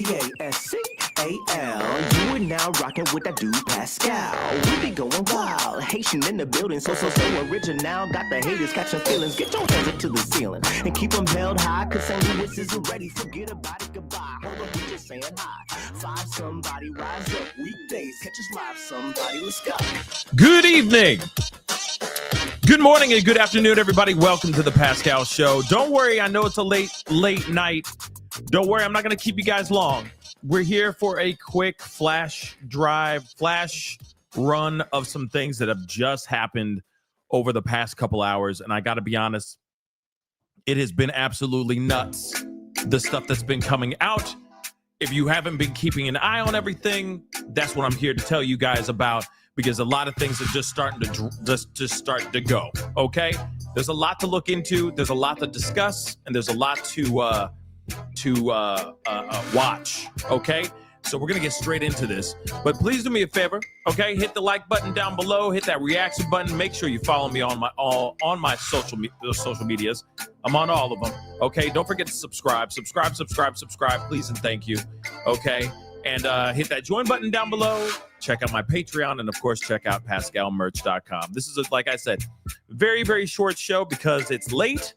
Pascal. You are now rocking with that dude Pascal. We be going wild, Haitian in the building, so original. Got the haters catching feelings. Get your hands up to the ceiling and keep them held high. Cause St. Louis isn't ready. Forget about it, goodbye. Hold on, we just saying hi. Five somebody rise up. Weekdays catch us live. Somebody, let's go. Good evening. Good morning and good afternoon, everybody. Welcome to the Pascal Show. Don't worry, I know it's a late night. Don't worry, I'm not going to keep you guys long. We're here for a quick flash run of some things that have just happened over the past couple hours. And I got to be honest, it has been absolutely nuts, the stuff that's been coming out. If you haven't been keeping an eye on everything, that's what I'm here to tell you guys about, because a lot of things are just starting to just start to go. Okay, there's a lot to look into, there's a lot to discuss, and there's a lot to watch. Okay, so we're gonna get straight into this, but please do me a favor. Okay, hit the like button down below, hit that reaction button. Make sure you follow me on my social medias. I'm on all of them. Okay, don't forget to subscribe, please and thank you. Okay, and hit that join button down below. Check out my Patreon, and of course, check out PascalMerch.com. This is, like I said, very, very short show because it's late,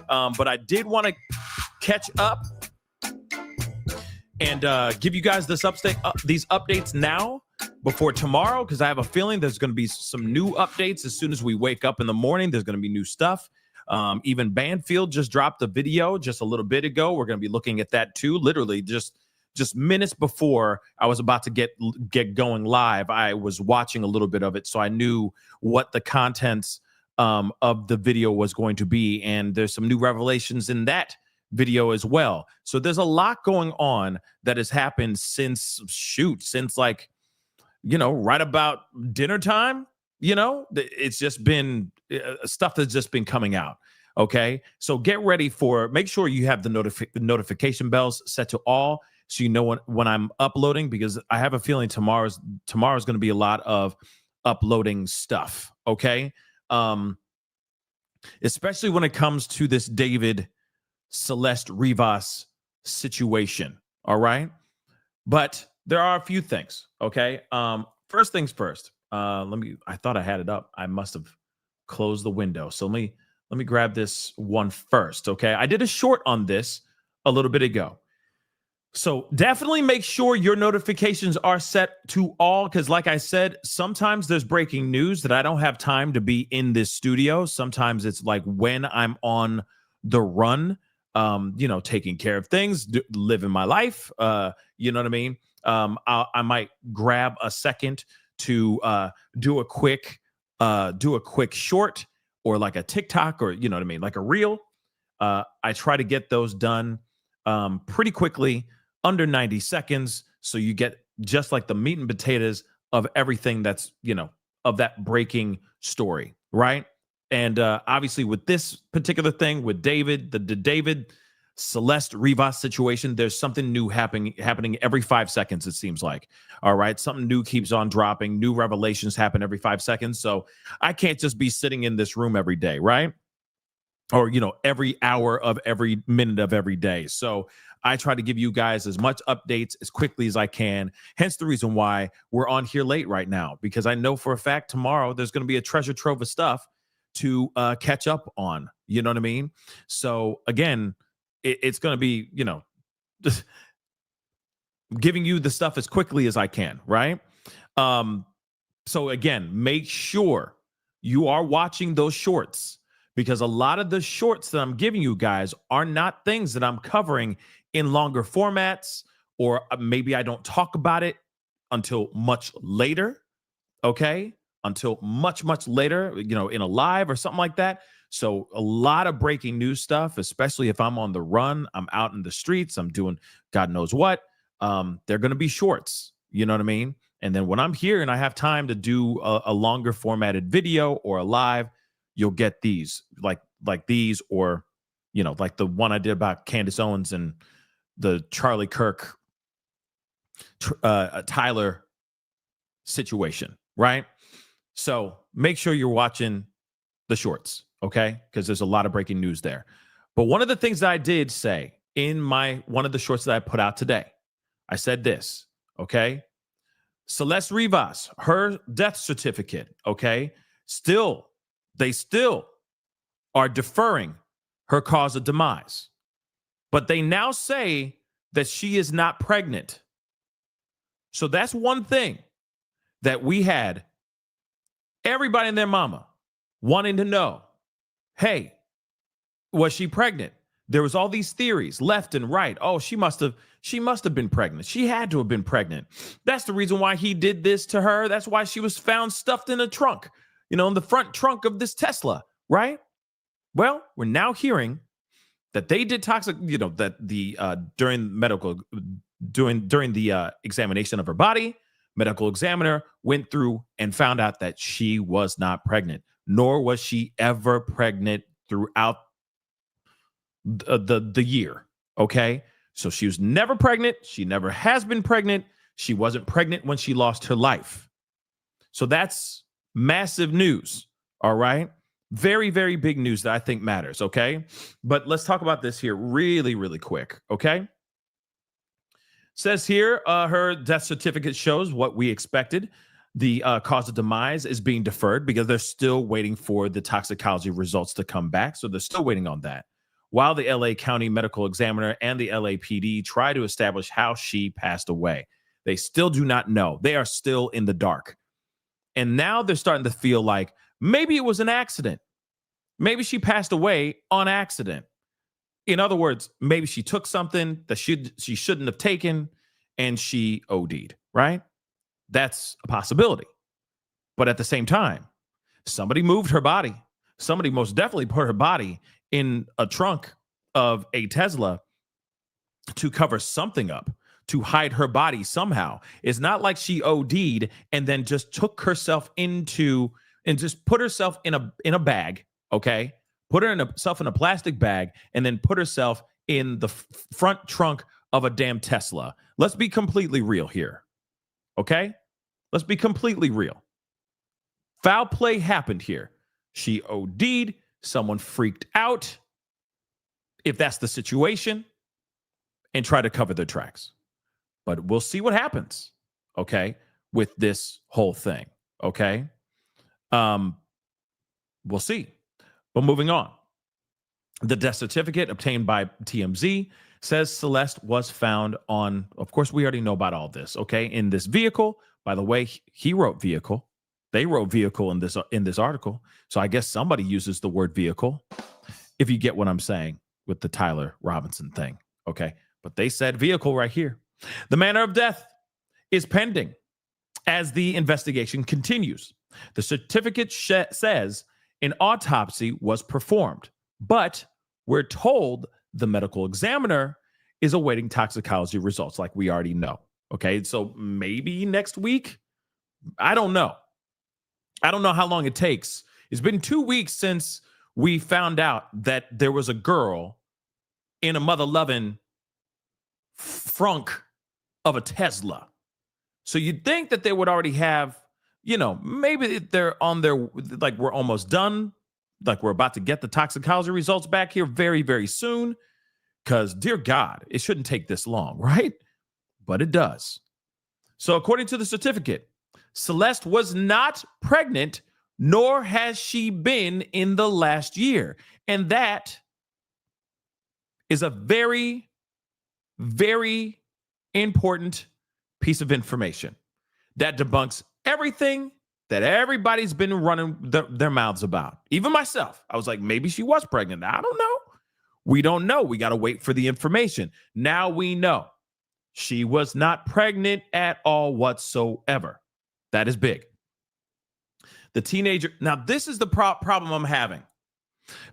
but I did want to catch up and give you guys these updates now before tomorrow, because I have a feeling there's going to be some new updates as soon as we wake up in the morning. There's going to be new stuff. Even Banfield just dropped a video just a little bit ago. We're going to be looking at that too. Literally just minutes before I was about to get going live, I was watching a little bit of it, so I knew what the contents of the video was going to be, and there's some new revelations in that video as well. So there's a lot going on that has happened since like, right about dinner time. It's just been stuff that's just been coming out. Okay, so get ready make sure you have the notification bells set to all, so you know when I'm uploading, because I have a feeling tomorrow's going to be a lot of uploading stuff. Okay, especially when it comes to this David Celeste Rivas situation. All right, but there are a few things. Okay, first things first. I thought I had it up. I must have closed the window. So let me grab this one first. Okay, I did a short on this a little bit ago. So definitely make sure your notifications are set to all, because like I said, sometimes there's breaking news that I don't have time to be in this studio. Sometimes it's like when I'm on the run, taking care of things, living my life. You know what I mean? I might grab a second to do a quick short, or like a TikTok, or like a reel. I try to get those done pretty quickly, under 90 seconds, so you get just like the meat and potatoes of everything that's, of that breaking story, right? And obviously with this particular thing with David, the David Celeste Rivas situation, there's something new happening every 5 seconds, it seems like. All right, something new keeps on dropping. New revelations happen every 5 seconds. So I can't just be sitting in this room every day, right? Or, every hour of every minute of every day. So I try to give you guys as much updates as quickly as I can. Hence the reason why we're on here late right now, because I know for a fact tomorrow there's going to be a treasure trove of stuff to catch up on. You know what I mean? So again, it's going to be, just giving you the stuff as quickly as I can, right? So again, make sure you are watching those shorts, because a lot of the shorts that I'm giving you guys are not things that I'm covering in longer formats, or maybe I don't talk about it until much later. Okay, until much later, in a live or something like that. So a lot of breaking news stuff, especially if I'm on the run, I'm out in the streets, I'm doing God knows what. They're going to be shorts. You know what I mean? And then when I'm here and I have time to do a longer formatted video or a live, you'll get these like these, or like the one I did about Candace Owens and the Charlie Kirk Tyler situation, right? So make sure you're watching the shorts, okay? Because there's a lot of breaking news there. But one of the things that I did say in one of the shorts that I put out today, I said this, okay? Celeste Rivas, her death certificate, okay? They still are deferring her cause of demise. But they now say that she is not pregnant. So that's one thing that we had everybody and their mama wanting to know. Hey, was she pregnant? There was all these theories left and right. Oh, she must have been pregnant. She had to have been pregnant. That's the reason why he did this to her. That's why she was found stuffed in a trunk, in the front trunk of this Tesla, right? Well, we're now hearing that they did toxic, that the during the examination of her body, medical examiner went through and found out that she was not pregnant, nor was she ever pregnant throughout the year. Okay, so she was never pregnant. She never has been pregnant. She wasn't pregnant when she lost her life. So that's massive news. All right. Very, very big news that I think matters, okay? But let's talk about this here really, really quick, okay? Says here, her death certificate shows what we expected. The cause of demise is being deferred because they're still waiting for the toxicology results to come back. So they're still waiting on that. While the LA County Medical Examiner and the LAPD try to establish how she passed away, they still do not know. They are still in the dark. And now they're starting to feel like maybe it was an accident. Maybe she passed away on accident. In other words, maybe she took something that she shouldn't have taken and she OD'd, right? That's a possibility. But at the same time, somebody moved her body. Somebody most definitely put her body in a trunk of a Tesla to cover something up, to hide her body somehow. It's not like she OD'd and then just took herself into and just put herself in a bag, okay? Put herself in a plastic bag and then put herself in the front trunk of a damn Tesla. Let's be completely real here, okay? Let's be completely real. Foul play happened here. She OD'd, someone freaked out, if that's the situation, and try to cover their tracks. But we'll see what happens, okay, with this whole thing, okay? We'll see. But moving on. The death certificate obtained by TMZ says Celeste was found on, of course, we already know about all this, okay, in this vehicle. By the way, he wrote vehicle. They wrote vehicle in this article. So I guess somebody uses the word vehicle, if you get what I'm saying with the Tyler Robinson thing, okay? But they said vehicle right here. The manner of death is pending as the investigation continues. The certificate says an autopsy was performed, but we're told the medical examiner is awaiting toxicology results, like we already know. Okay, so maybe next week. I don't know. I don't know how long it takes. It's been 2 weeks since we found out that there was a girl in a mother-loving frunk of a Tesla. So you'd think that they would already have, maybe they're on their, like we're almost done. Like we're about to get the toxicology results back here very, very soon. Because, dear God, it shouldn't take this long, right? But it does. So according to the certificate, Celeste was not pregnant, nor has she been in the last year. And that is a very, very important piece of information that debunks everything that everybody's been running their mouths about. Even myself. I was like, maybe she was pregnant. I don't know. We don't know. We got to wait for the information. Now we know she was not pregnant at all whatsoever. That is big. The teenager. Now, this is the problem I'm having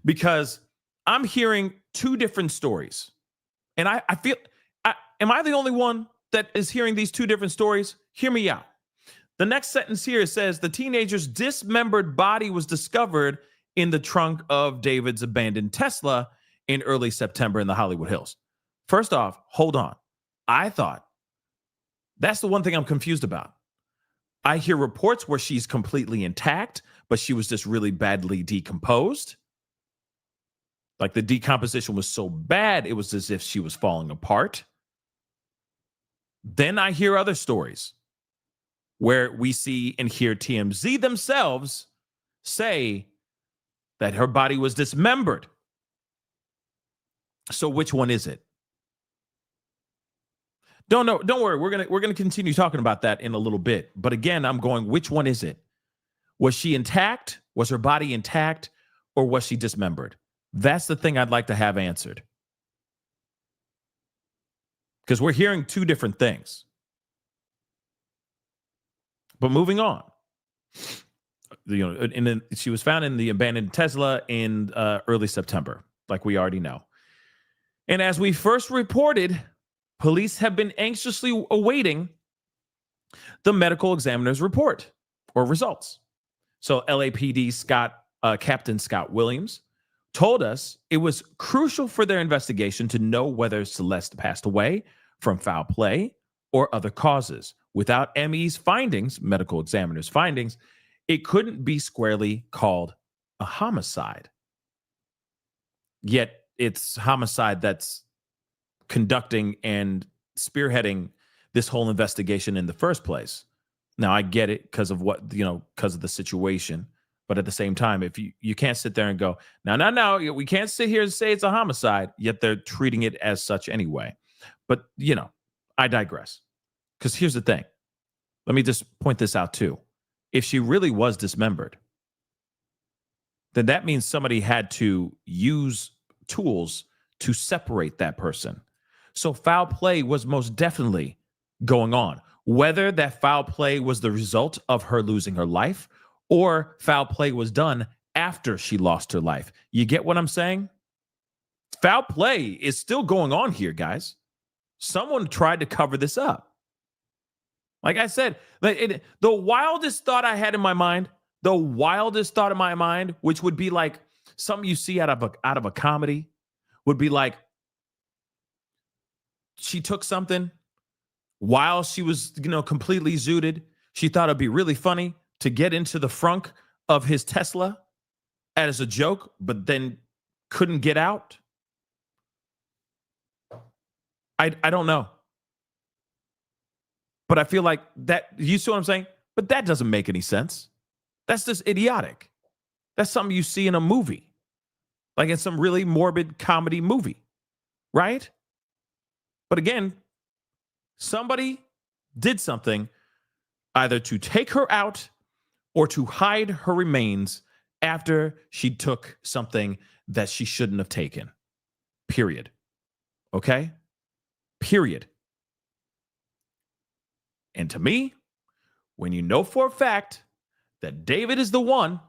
because I'm hearing two different stories. And I feel, am I the only one that is hearing these two different stories? Hear me out. The next sentence here says the teenager's dismembered body was discovered in the trunk of David's abandoned Tesla in early September in the Hollywood Hills. First off, hold on. I thought that's the one thing I'm confused about. I hear reports where she's completely intact, but she was just really badly decomposed. Like the decomposition was so bad, it was as if she was falling apart. Then I hear other stories where we see and hear TMZ themselves say that her body was dismembered. So which one is it? Don't worry. We're gonna continue talking about that in a little bit. But again, I'm going, which one is it? Was she intact? Was her body intact? Or was she dismembered? That's the thing I'd like to have answered. Because we're hearing two different things. But moving on. She was found in the abandoned Tesla in early September, like we already know. And as we first reported, police have been anxiously awaiting the medical examiner's report or results. So LAPD Captain Scott Williams told us it was crucial for their investigation to know whether Celeste passed away from foul play or other causes. Without ME's findings, medical examiner's findings, it couldn't be squarely called a homicide. Yet it's homicide that's conducting and spearheading this whole investigation in the first place. Now, I get it because of because of the situation. But at the same time, if you can't sit there and go, no, we can't sit here and say it's a homicide, yet they're treating it as such anyway. But, I digress. Because here's the thing. Let me just point this out too. If she really was dismembered, then that means somebody had to use tools to separate that person. So foul play was most definitely going on. Whether that foul play was the result of her losing her life or foul play was done after she lost her life. You get what I'm saying? Foul play is still going on here, guys. Someone tried to cover this up. Like I said, the wildest thought I had in my mind, which would be like something you see out of a comedy, would be like she took something while she was, completely zooted. She thought it'd be really funny to get into the frunk of his Tesla as a joke, but then couldn't get out. I don't know. But I feel like that, you see what I'm saying? But that doesn't make any sense. That's just idiotic. That's something you see in a movie, like in some really morbid comedy movie, right? But again, somebody did something either to take her out or to hide her remains after she took something that she shouldn't have taken. Period. Okay? Period. And to me, when you know for a fact that David is the one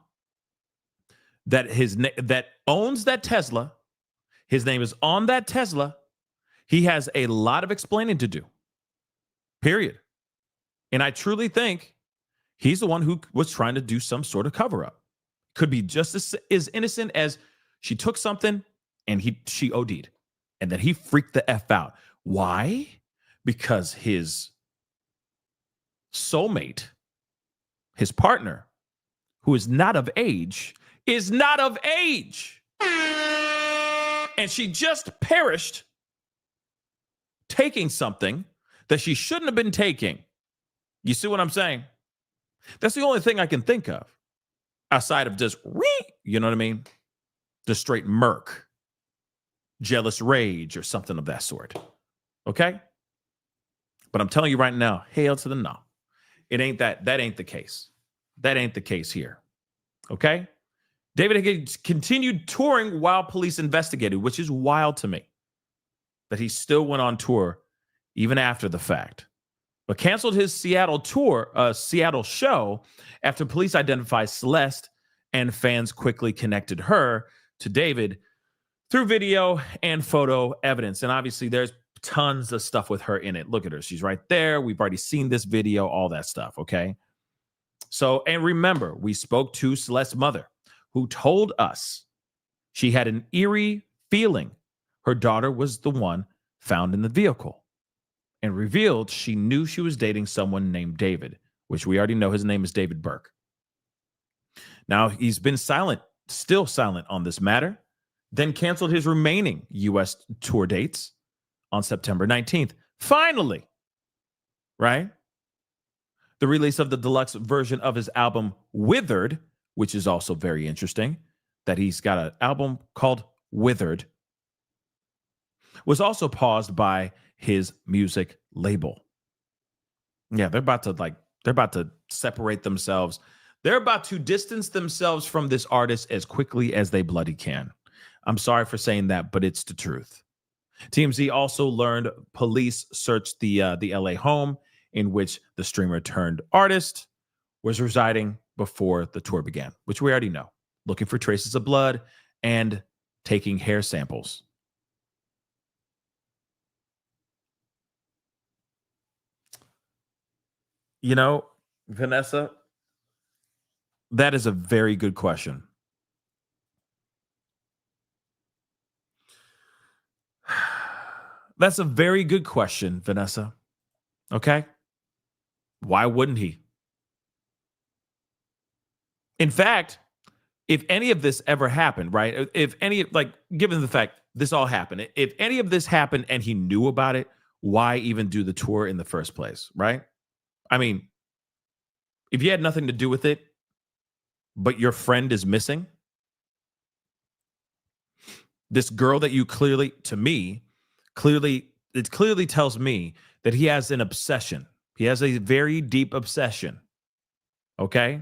that owns that Tesla, his name is on that Tesla, he has a lot of explaining to do. Period. And I truly think he's the one who was trying to do some sort of cover up. Could be just as innocent as she took something and she OD'd and then he freaked the F out. Why? Because his soulmate, his partner, who is not of age. And she just perished taking something that she shouldn't have been taking. You see what I'm saying? That's the only thing I can think of outside of just, you know what I mean? Just straight murk, jealous rage or something of that sort. Okay? But I'm telling you right now, hail to the no. It ain't that. That ain't the case. That ain't the case here. Okay? David had continued touring while police investigated, which is wild to me that he still went on tour even after the fact. But canceled his Seattle show after police identified Celeste, and fans quickly connected her to David through video and photo evidence. And obviously there's tons of stuff with her in it. Look at her. She's right there. We've already seen this video, all that stuff. Okay. So, and remember, we spoke to Celeste's mother, who told us she had an eerie feeling her daughter was the one found in the vehicle, and revealed she knew she was dating someone named David, which we already know his name is David Burke. Now, he's been still silent on this matter, then canceled his remaining U.S. tour dates on September 19th. Finally, right? The release of the deluxe version of his album Withered, which is also very interesting, that he's got an album called Withered, was also paused by his music label. Yeah, they're about to separate themselves. They're about to distance themselves from this artist as quickly as they bloody can. I'm sorry for saying that, but it's the truth. TMZ also learned police searched the LA home in which the streamer turned artist was residing before the tour began, which we already know, looking for traces of blood and taking hair samples. You know, Vanessa, that is a very good question. That's a very good question, Vanessa. Okay. Why wouldn't he? In fact, if any of this ever happened, right? If any, like, given the fact this all happened, if any of this happened and he knew about it, why even do the tour in the first place, right? I mean, if you had nothing to do with it, but your friend is missing, this girl that you clearly, to me, it clearly tells me that he has an obsession. He has a very deep obsession. Okay?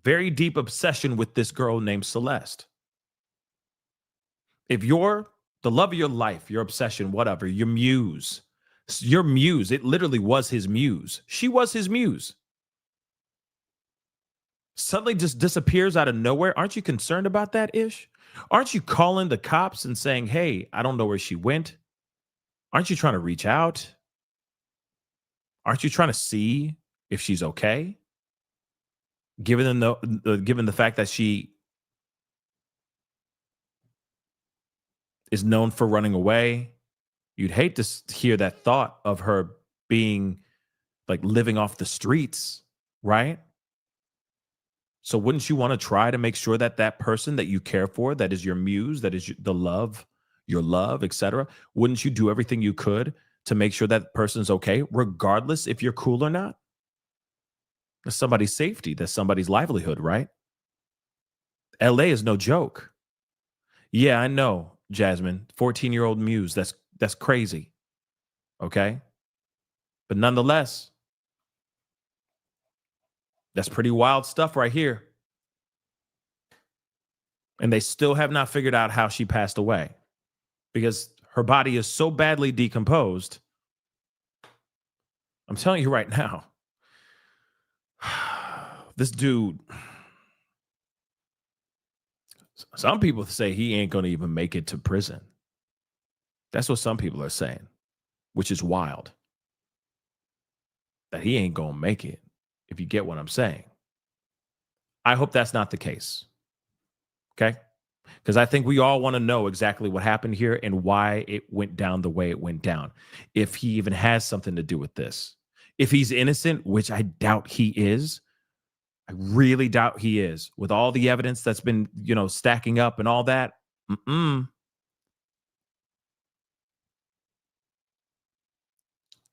Very deep obsession with this girl named Celeste. If you're the love of your life, your obsession, whatever, your muse, it literally was his muse. She was his muse. Suddenly just disappears out of nowhere. Aren't you concerned about that, Ish? Aren't you calling the cops and saying, hey, I don't know where she went? Aren't you trying to reach out? Aren't you trying to see if she's okay? Given the fact that she is known for running away, you'd hate to hear that thought of her being like living off the streets, right? So wouldn't you want to try to make sure that that person that you care for, that is your muse, that is the love, your love, etc., wouldn't you do everything you could to make sure that person's okay, regardless if you're cool or not? That's somebody's safety. That's somebody's livelihood, right? LA is no joke. Yeah, I know, Jasmine. 14-year-old muse. That's crazy. Okay? But nonetheless, that's pretty wild stuff right here. And they still have not figured out how she passed away because her body is so badly decomposed. I'm telling you right now, this dude, some people say he ain't going to even make it to prison. That's what some people are saying, which is wild. That he ain't going to make it, if you get what I'm saying. I hope that's not the case. Okay? Because I think we all want to know exactly what happened here and why it went down the way it went down. If he even has something to do with this. If he's innocent, which I doubt he is. I really doubt he is. With all the evidence that's been, stacking up and all that.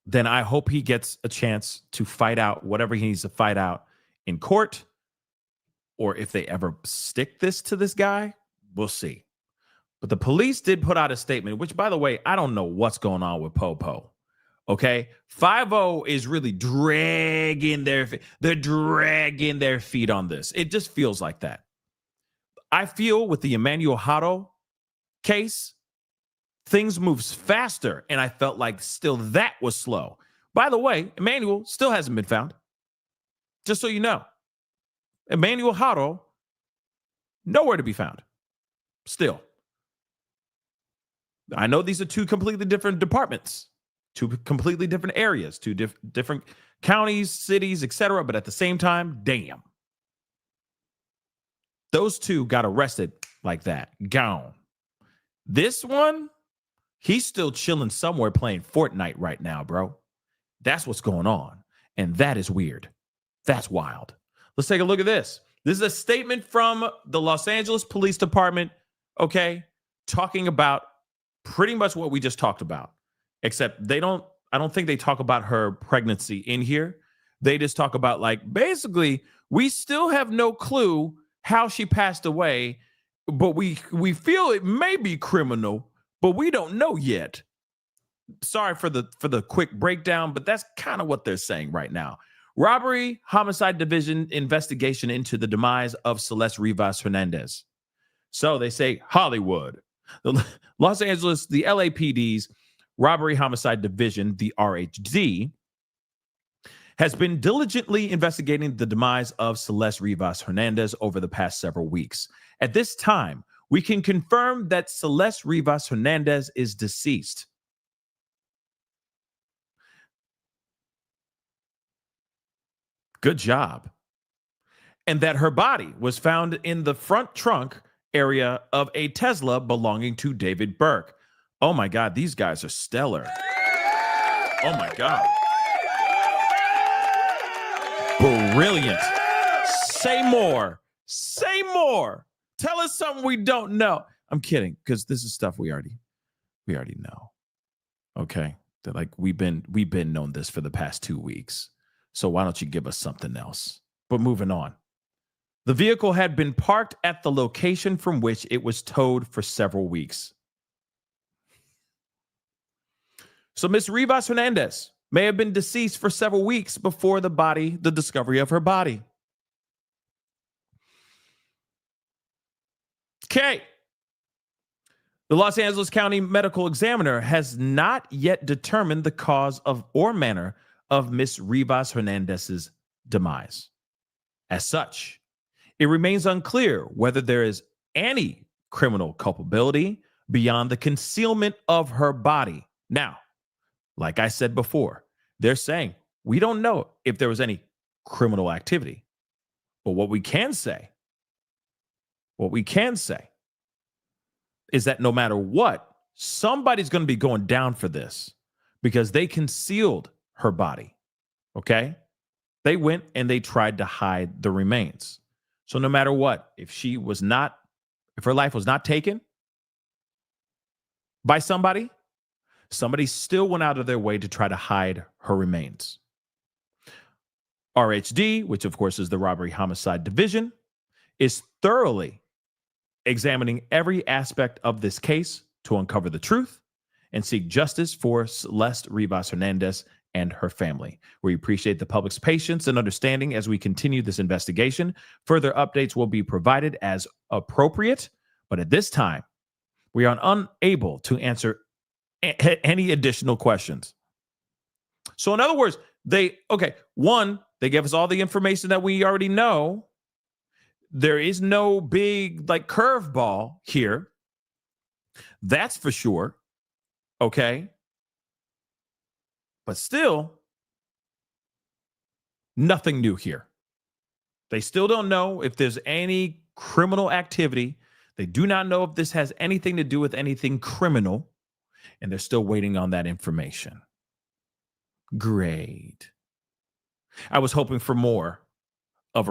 Then I hope he gets a chance to fight out whatever he needs to fight out in court. Or if they ever stick this to this guy, we'll see. But the police did put out a statement, which, by the way, I don't know what's going on with Popo. Okay? 5-0 is really dragging they're dragging their feet on this. It just feels like that. I feel with the Emmanuel Haro case, things moves faster, and I felt like still that was slow. By the way, Emmanuel still hasn't been found. Just so you know. Emmanuel Haro, nowhere to be found. Still. I know these are two completely different departments, two completely different areas, two different counties, cities, etc. But at the same time, damn. Those two got arrested like that. Gone. This one, he's still chilling somewhere playing Fortnite right now, bro. That's what's going on. And that is weird. That's wild. Let's take a look at this. This is a statement from the Los Angeles Police Department, okay, talking about pretty much what we just talked about, except they don't, I don't think they talk about her pregnancy in here. They just talk about, like, basically, we still have no clue how she passed away, but we feel it may be criminal, but we don't know yet. Sorry for the quick breakdown, but that's kind of what they're saying right now. Robbery Homicide Division investigation into the demise of Celeste Rivas Hernandez. So they say Hollywood, the Los Angeles, the LAPD's Robbery Homicide Division, the RHD, has been diligently investigating the demise of Celeste Rivas Hernandez over the past several weeks. At this time, we can confirm that Celeste Rivas Hernandez is deceased. Good job. And that her body was found in the front trunk area of a Tesla belonging to David Burke. Oh my God, these guys are stellar. Oh my God. Brilliant. Say more. Say more. Tell us something we don't know. I'm kidding, because this is stuff we already know. Okay? That, like, we've been known this for the past 2 weeks. So why don't you give us something else? But moving on. The vehicle had been parked at the location from which it was towed for several weeks. So Miss Rivas Hernandez may have been deceased for several weeks before the discovery of her body. Okay. The Los Angeles County Medical Examiner has not yet determined the cause of or manner of Miss Rivas Hernandez's demise. As such, it remains unclear whether there is any criminal culpability beyond the concealment of her body. Now, like I said before, they're saying we don't know if there was any criminal activity. But what we can say is that no matter what, somebody's going to be going down for this because they concealed her body. Okay? They went and they tried to hide the remains. So no matter what, if her life was not taken by somebody still went out of their way to try to hide her remains. RHD, which of course is the Robbery Homicide Division, is thoroughly examining every aspect of this case to uncover the truth and seek justice for Celeste Rivas Hernandez and her family. We appreciate the public's patience and understanding as we continue this investigation. Further updates will be provided as appropriate, but at this time, we are unable to answer any additional questions. So in other words, they gave us all the information that we already know. There is no big curveball here. That's for sure. Okay. But still, nothing new here. They still don't know if there's any criminal activity. They do not know if this has anything to do with anything criminal. And they're still waiting on that information. Great. I was hoping for more of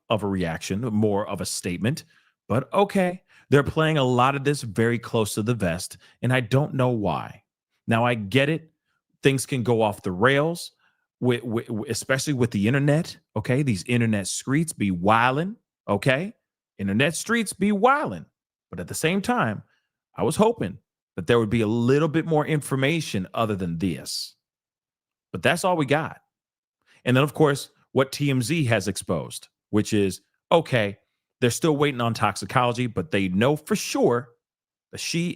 a reaction, more of a statement, but okay. They're playing a lot of this very close to the vest, and I don't know why. Now, I get it. Things can go off the rails, especially with the internet, okay? These internet streets be wildin', okay? Internet streets be wildin'. But at the same time, I was hoping that there would be a little bit more information other than this. But that's all we got. And then, of course, what TMZ has exposed, which is, okay, they're still waiting on toxicology, but they know for sure that she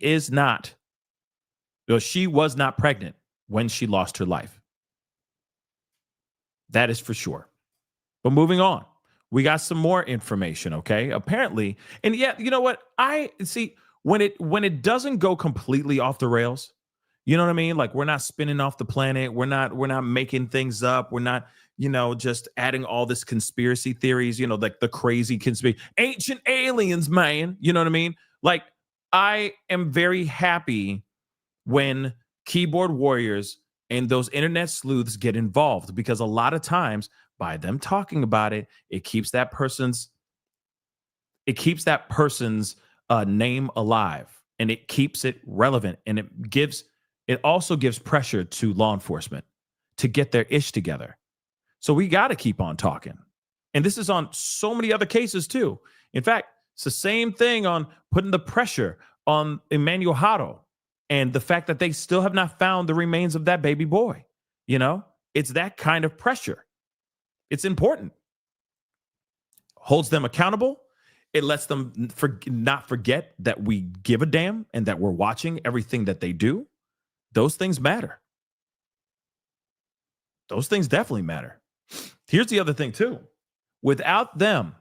was not pregnant when she lost her life. That is for sure. But moving on, we got some more information, okay? Apparently, and yeah, you know what? I see when it doesn't go completely off the rails, you know what I mean? Like, we're not spinning off the planet. We're not making things up. We're not, just adding all this conspiracy theories, like the crazy conspiracy, ancient aliens, man. You know what I mean? Like, I am very happy when keyboard warriors and those internet sleuths get involved, because a lot of times by them talking about it, it keeps that person's name alive, and it keeps it relevant, and it gives it also gives pressure to law enforcement to get their ish together. So we got to keep on talking. And this is on so many other cases too. In fact, it's the same thing on putting the pressure on Emmanuel Haro and the fact that they still have not found the remains of that baby boy. You know, it's that kind of pressure. It's important. Holds them accountable. It lets them not forget that we give a damn and that we're watching everything that they do. Those things matter. Those things definitely matter. Here's the other thing too. Without them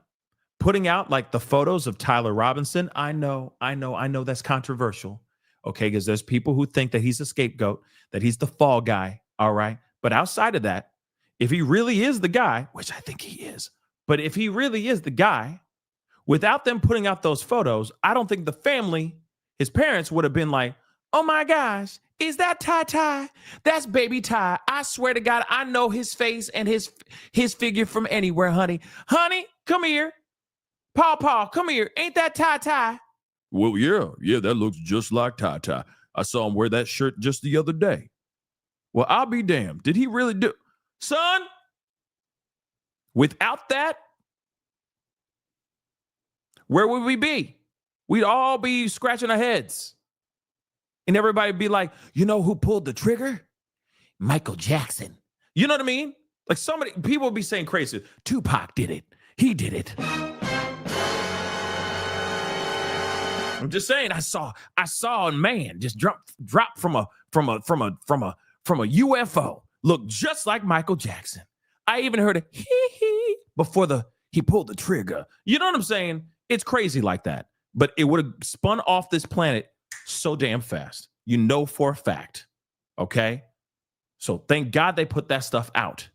putting out like the photos of Tyler Robinson, I know that's controversial. Okay, because there's people who think that he's a scapegoat, that he's the fall guy. All right. But outside of that, if he really is the guy, which I think he is, but if he really is the guy, without them putting out those photos, I don't think the family, his parents, would have been like, oh my gosh, is that Ty? That's baby Ty. I swear to God, I know his face and his figure from anywhere, honey. Honey, come here. Paw, come here. Ain't that Ty? Well, yeah, that looks just like Ty. I saw him wear that shirt just the other day. Well, I'll be damned. Did he really do? Son, without that, where would we be? We'd all be scratching our heads. And everybody be like, you know who pulled the trigger? Michael Jackson. You know what I mean? Like people would be saying crazy. Tupac did it. He did it. I'm just saying, I saw a man just drop from a UFO. Look just like Michael Jackson. I even heard a hee before he pulled the trigger. You know what I'm saying? It's crazy like that. But it would have spun off this planet so damn fast. You know for a fact. Okay? So thank God they put that stuff out.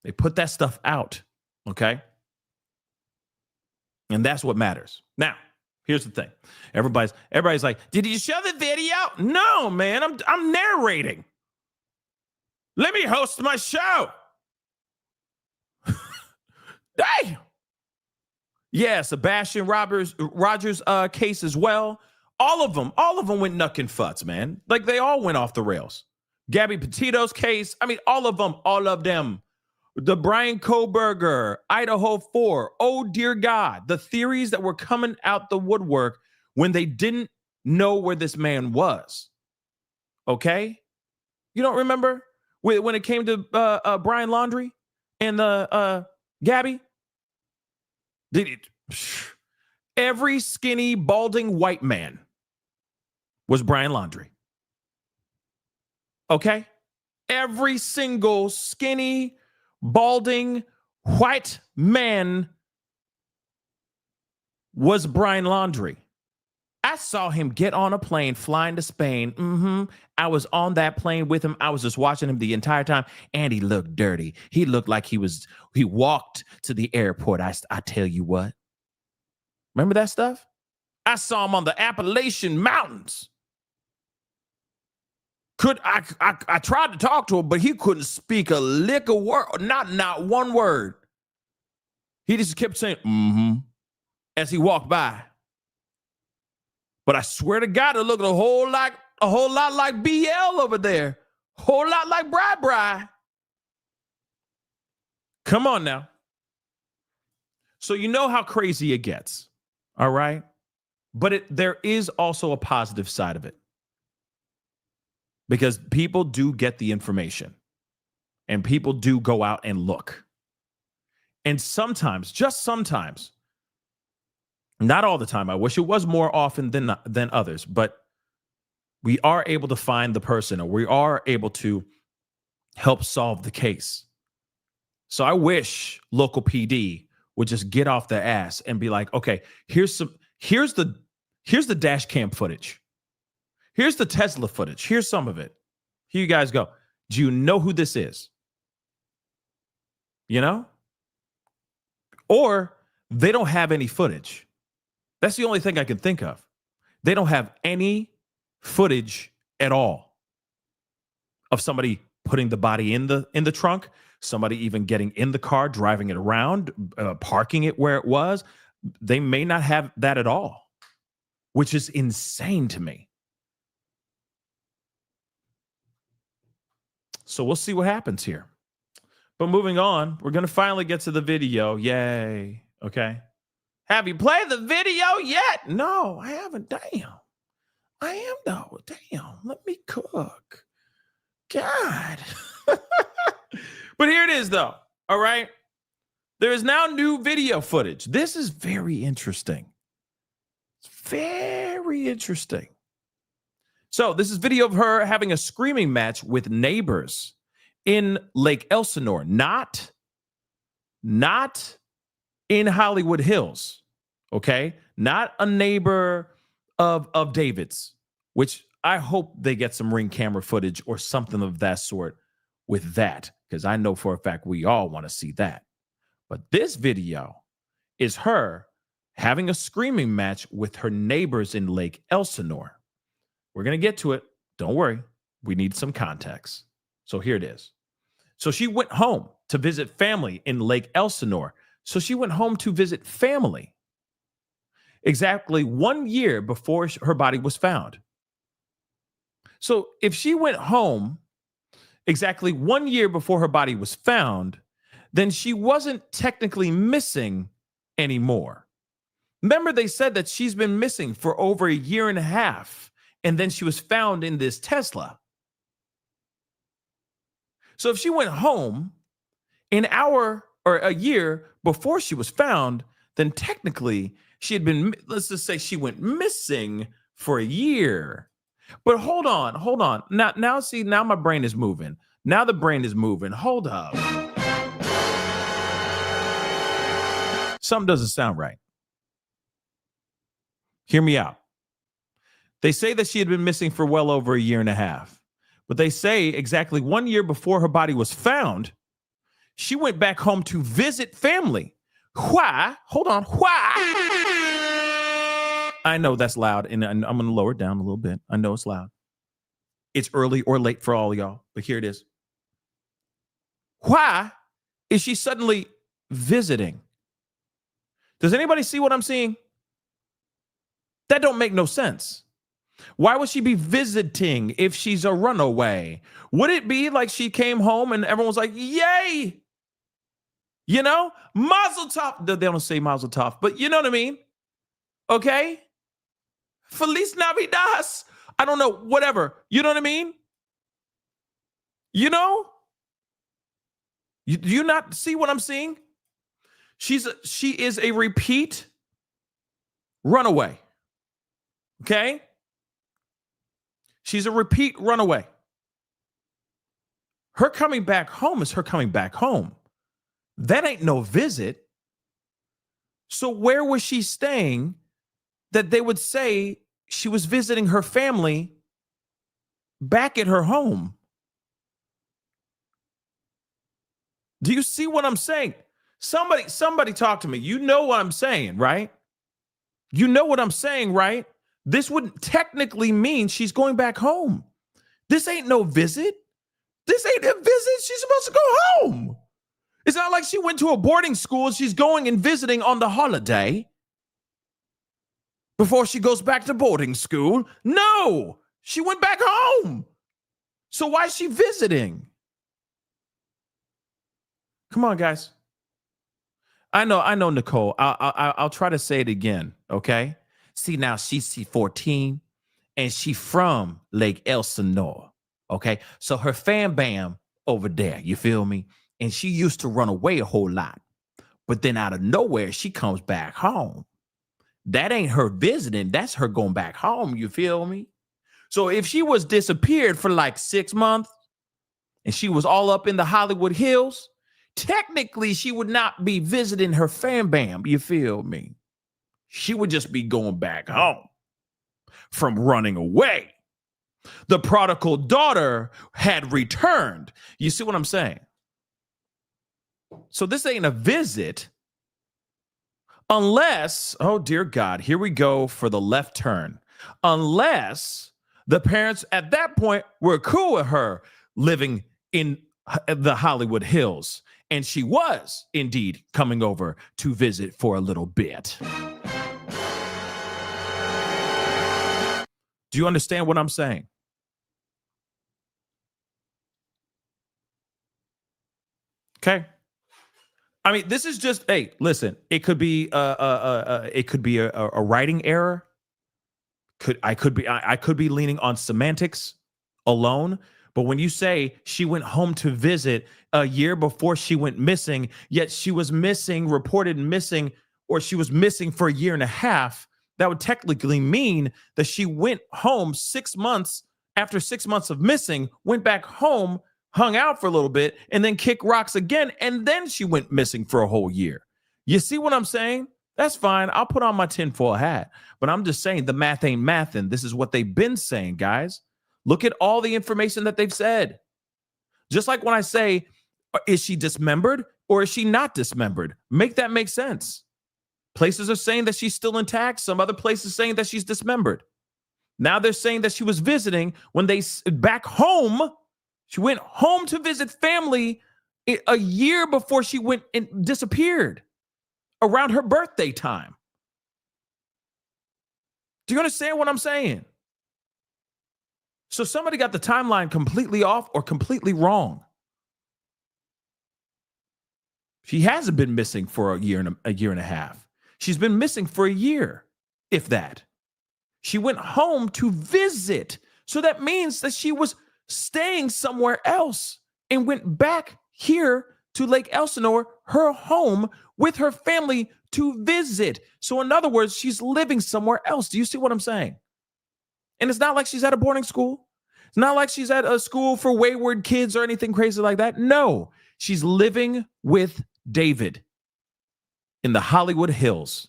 They put that stuff out. Okay? And that's what matters. Now, here's the thing. Everybody's like, did you show the video? No, man. I'm narrating. Let me host my show. Damn. Yeah, Sebastian Rogers case as well. All of them went nuck and futz, man. Like they all went off the rails. Gabby Petito's case. I mean, all of them. The Brian Koberger, Idaho 4. Oh, dear God. The theories that were coming out the woodwork when they didn't know where this man was. Okay? You don't remember when it came to Brian Laundrie and Gabby? Every skinny, balding white man was Brian Laundrie. Okay? Every single skinny, balding white man was Brian Laundrie. I saw him get on a plane flying to Spain. I was on that plane with him. I was just watching him the entire time, and he looked dirty. He looked like he walked to the airport. I tell you what. Remember that stuff? I saw him on the Appalachian Mountains. I tried to talk to him, but he couldn't speak a lick of word, not one word. He just kept saying, as he walked by. But I swear to God, it looked a whole lot like BL over there. A whole lot like Bri. Come on now. So you know how crazy it gets. All right? But there is also a positive side of it. Because people do get the information. And people do go out and look. And sometimes, just sometimes, not all the time, I wish it was more often than others, but we are able to find the person, or we are able to help solve the case. So I wish local PD would just get off their ass and be like, okay, here's the dash cam footage. Here's the Tesla footage. Here's some of it. Here you guys go. Do you know who this is? You know? Or they don't have any footage. That's the only thing I can think of. They don't have any footage at all of somebody putting the body in the trunk, somebody even getting in the car, driving it around, parking it where it was. They may not have that at all, which is insane to me. So we'll see what happens here. But moving on, we're going to finally get to the video. Yay. Okay. Have you played the video yet? No, I haven't. Damn. I am though. Damn. Let me cook. God. But here it is though. All right. There is now new video footage. This is very interesting. It's very interesting. So this is video of her having a screaming match with neighbors in Lake Elsinore, not in Hollywood Hills, okay? Not a neighbor of David's, which I hope they get some Ring camera footage or something of that sort with that, because I know for a fact we all want to see that. But this video is her having a screaming match with her neighbors in Lake Elsinore. We're going to get to it. Don't worry. We need some context. So here it is. So she went home to visit family in Lake Elsinore. So she went home to visit family exactly 1 year before her body was found. So if she went home exactly 1 year before her body was found, then she wasn't technically missing anymore. Remember, they said that she's been missing for over a year and a half. And then she was found in this Tesla. So if she went home an hour or a year before she was found, then technically she had been, let's just say she went missing for a year. But hold on. Now see, now my brain is moving. Now the brain is moving. Hold up. Something doesn't sound right. Hear me out. They say that she had been missing for well over a year and a half. But they say exactly 1 year before her body was found, she went back home to visit family. Why? Hold on. Why? I know that's loud, and I'm going to lower it down a little bit. I know it's loud. It's early or late for all of y'all, but here it is. Why is she suddenly visiting? Does anybody see what I'm seeing? That don't make no sense. Why would she be visiting if she's a runaway? Would it be like she came home and everyone was like, yay? You know, Mazel Tov. They don't say Mazel Tov, but you know what I mean? Okay? Feliz Navidad. I don't know, whatever. You know what I mean? You know? Do you not see what I'm seeing? She is a repeat runaway. Okay? She's a repeat runaway. Her coming back home is her coming back home. That ain't no visit. So where was she staying that they would say she was visiting her family back at her home? Do you see what I'm saying? Somebody talk to me. You know what I'm saying, right? You know what I'm saying, right? This would technically mean she's going back home. This ain't no visit. This ain't a visit. She's supposed to go home. It's not like she went to a boarding school and she's going and visiting on the holiday before she goes back to boarding school. No, she went back home. So why is she visiting? Come on, guys. I know, Nicole. I'll try to say it again, okay? See, now she's 14 and she from Lake Elsinore, okay? So her fam bam over there, you feel me? And she used to run away a whole lot. But then out of nowhere, she comes back home. That ain't her visiting. That's her going back home, you feel me? So if she was disappeared for like 6 months and she was all up in the Hollywood Hills, technically she would not be visiting her fam bam, you feel me? She would just be going back home from running away. The prodigal daughter had returned. You see what I'm saying? So this ain't a visit unless, oh dear God, here we go for the left turn. Unless the parents at that point were cool with her living in the Hollywood Hills. And she was indeed coming over to visit for a little bit. Do you understand what I'm saying? Okay. I mean, this is just, hey, listen, it could be a writing error. I could be leaning on semantics alone. But when you say she went home to visit a year before she went missing, yet she was missing, reported missing, or she was missing for a year and a half, that would technically mean that she went home 6 months after 6 months of missing, went back home, hung out for a little bit, and then kicked rocks again. And then she went missing for a whole year. You see what I'm saying? That's fine. I'll put on my tinfoil hat. But I'm just saying the math ain't mathin'. This is what they've been saying, guys. Look at all the information that they've said. Just like when I say, is she dismembered or is she not dismembered? Make that make sense. Places are saying that she's still intact. Some other places saying that she's dismembered. Now they're saying that she was visiting when they back home. She went home to visit family a year before she went and disappeared around her birthday time. Do you understand what I'm saying? So somebody got the timeline completely off or completely wrong. She hasn't been missing for a year and a half. She's been missing for a year, if that. She went home to visit. So that means that she was staying somewhere else and went back here to Lake Elsinore, her home, with her family to visit. So in other words, she's living somewhere else. Do you see what I'm saying? And it's not like she's at a boarding school. It's not like she's at a school for wayward kids or anything crazy like that. No, she's living with David in the Hollywood Hills.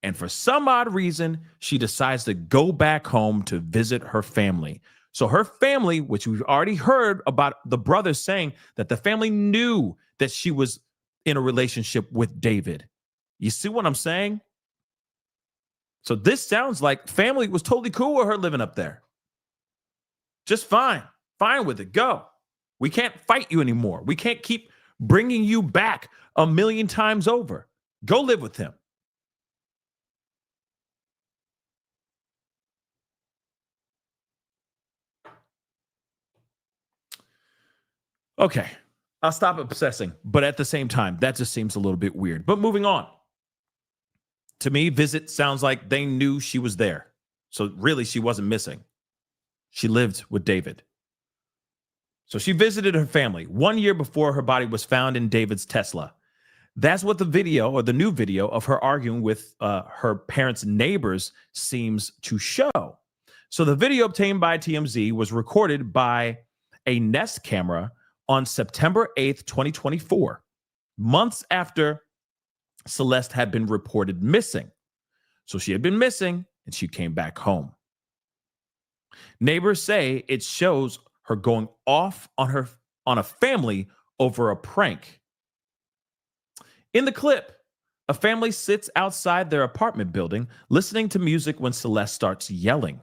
And for some odd reason, she decides to go back home to visit her family. So her family, which we've already heard about the brothers saying that the family knew that she was in a relationship with David. You see what I'm saying? So this sounds like family was totally cool with her living up there. Just fine. Fine with it. Go. We can't fight you anymore. We can't keep bringing you back a million times over. Go live with him. Okay. I'll stop obsessing. But at the same time, that just seems a little bit weird. But moving on. To me, visit sounds like they knew she was there. So really, she wasn't missing. She lived with David. So she visited her family 1 year before her body was found in David's Tesla. That's what the video, or the new video of her arguing with her parents' neighbors, seems to show. So the video obtained by TMZ was recorded by a Nest camera on September 8th, 2024, months after Celeste had been reported missing. So she had been missing and she came back home. Neighbors say it shows her going off on a family over a prank. In the clip, a family sits outside their apartment building listening to music when Celeste starts yelling,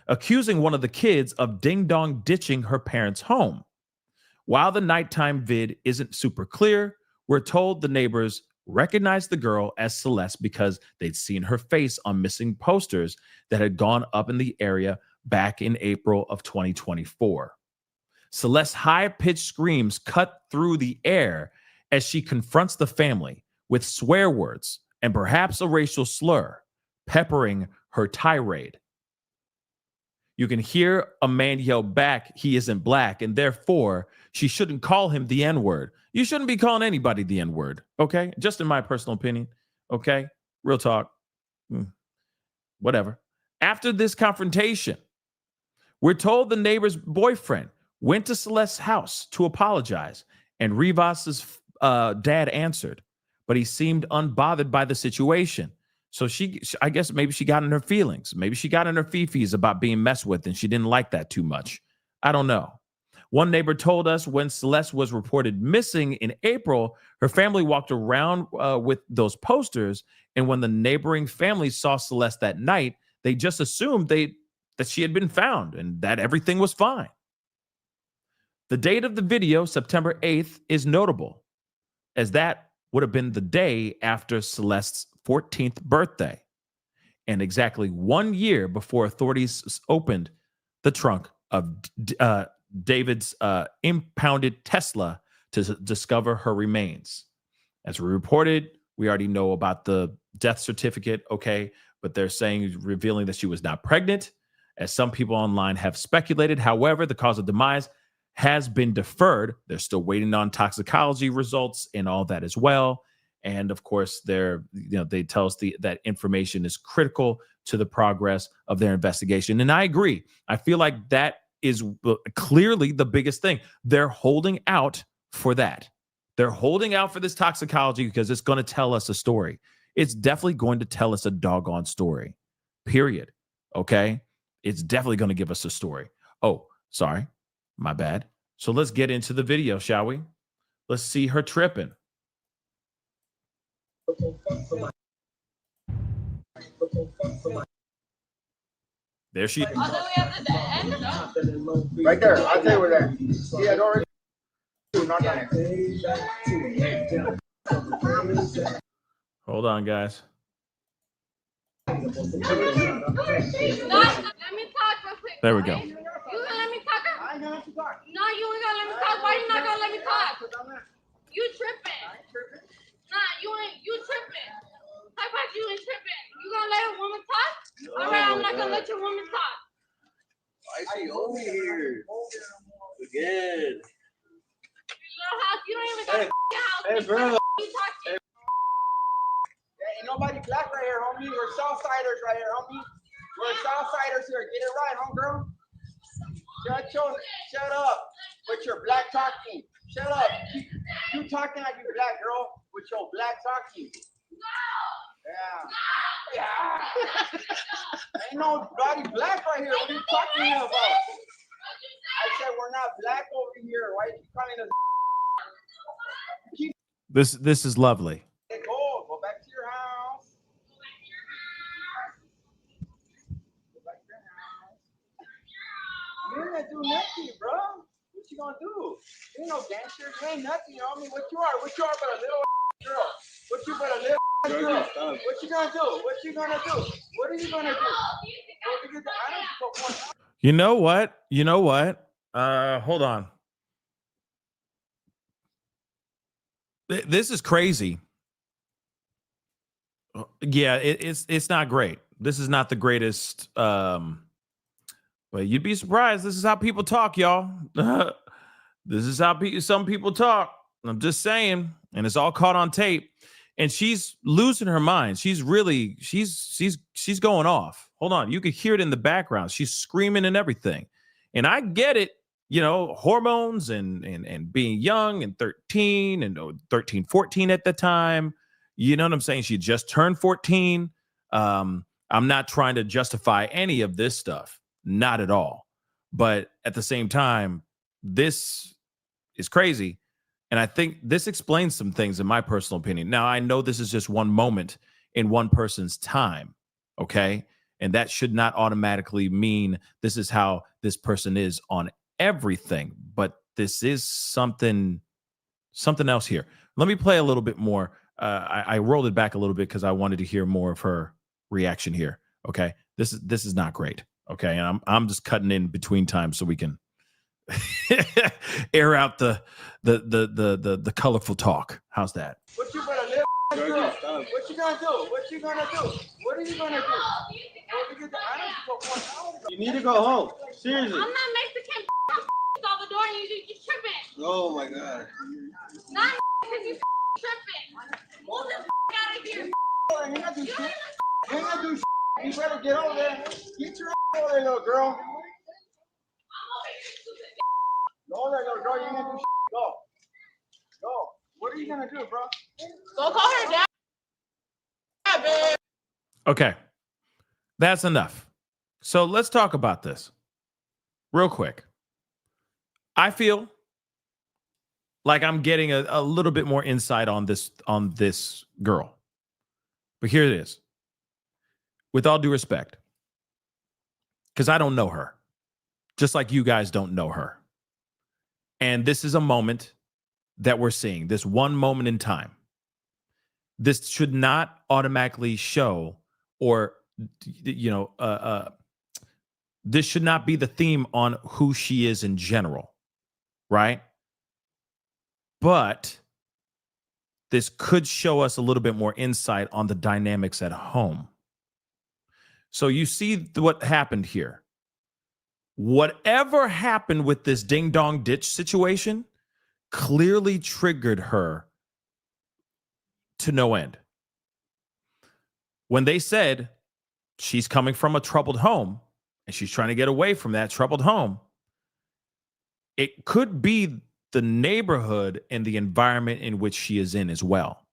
accusing one of the kids of ding-dong ditching her parents' home. While the nighttime vid isn't super clear, we're told the neighbors recognized the girl as Celeste because they'd seen her face on missing posters that had gone up in the area back in April of 2024. Celeste's high-pitched screams cut through the air as she confronts the family with swear words and perhaps a racial slur, peppering her tirade. You can hear a man yell back, he isn't black, and therefore she shouldn't call him the N-word. You shouldn't be calling anybody the N-word, okay? Just in my personal opinion, okay? Real talk. Whatever. After this confrontation, we're told the neighbor's boyfriend went to Celeste's house to apologize, and Rivas's dad answered, but he seemed unbothered by the situation. So I guess maybe she got in her feelings. Maybe she got in her fifis about being messed with and she didn't like that too much. I don't know. One neighbor told us when Celeste was reported missing in April, her family walked around with those posters. And when the neighboring family saw Celeste that night, they just assumed that she had been found and that everything was fine. The date of the video, September 8th, is notable, as that would have been the day after Celeste's 14th birthday, and exactly 1 year before authorities opened the trunk of David's impounded Tesla to discover her remains. As we reported, we already know about the death certificate, okay, but they're saying, revealing that she was not pregnant, as some people online have speculated. However, the cause of demise has been deferred. They're still waiting on toxicology results and all that as well. And of course, they tell us that information is critical to the progress of their investigation. And I agree. I feel like that is clearly the biggest thing. They're holding out for that. They're holding out for this toxicology because it's going to tell us a story. It's definitely going to tell us a doggone story, period. Okay? It's definitely going to give us a story. Oh, sorry. My bad. So let's get into the video, shall we? Let's see her tripping. There she is. Right there. I'll tell you where that. See that door? Knock on it. Hold on, guys. Let me talk real quick. There we go. You gonna let me talk? I ain't gonna let you talk. No, you ain't gonna let me talk. Why you not gonna let me talk? You tripping. Nah, you tripping. How about you ain't tripping? You gonna let a woman talk? All right, I'm not gonna let your woman talk. I see over here. Good. Little house, you don't even got a house. Hey, bro. You talk to Ain't nobody black right here, homie. We're Southsiders right here, homie. We're Southsiders here. Get it right, homegirl. Shut up with your black talking. Shut up. You talking like you black, girl, with your black talking. Yeah. Ain't nobody black right here. What are you talking about? I said we're not black over here. Why are you calling us? This is lovely. Go back to your house. Go back to your house. You ain't gonna do nothing, bro. What you gonna do? You ain't no gangster. You ain't nothing, homie. What you are? What you are but a little girl? What you but a little girl? What you gonna do? What you gonna do? What are you gonna do? You know what? Hold on. This is crazy. Yeah, it's not great. This is not the greatest. But you'd be surprised. This is how people talk, y'all. This is how some people talk. I'm just saying, and it's all caught on tape. And she's losing her mind. She's going off. Hold on, you could hear it in the background. She's screaming and everything. And I get it. Hormones and being young and 13 and 13, 14 at the time. You know what I'm saying? She just turned 14. I'm not trying to justify any of this stuff. Not at all. But at the same time, this is crazy. And I think this explains some things in my personal opinion. Now, I know this is just one moment in one person's time. Okay. And that should not automatically mean this is how this person is on everything. But this is something else here. Let me play a little bit more. I rolled it back a little bit because I wanted to hear more of her reaction here. Okay. This is not great. Okay. And I'm just cutting in between times so we can air out the colorful talk. How's that? What you better live, girl? What you gonna do? What you gonna do? What are you gonna do? You need to go home. Seriously. I'm not Mexican. Out the door and you tripping. Oh my God. Not because you tripping. Move the out of here. Ain't gonna do shit. Ain't gonna do shit. You better get over there. Get your over there, little girl. Go there, little girl. You ain't gonna do shit. Go. Go. What are you gonna do, bro? Go call her dad. Yeah, babe. Okay. That's enough. So let's talk about this real quick. I feel like I'm getting a little bit more insight on this girl. But here it is. With all due respect, because I don't know her, just like you guys don't know her. And this is a moment that we're seeing, this one moment in time. This should not automatically show or, this should not be the theme on who she is in general, right? but this could show us a little bit more insight on the dynamics at home. So you see what happened here. Whatever happened with this ding dong ditch situation clearly triggered her to no end. When they said she's coming from a troubled home and she's trying to get away from that troubled home, it could be the neighborhood and the environment in which she is in as well.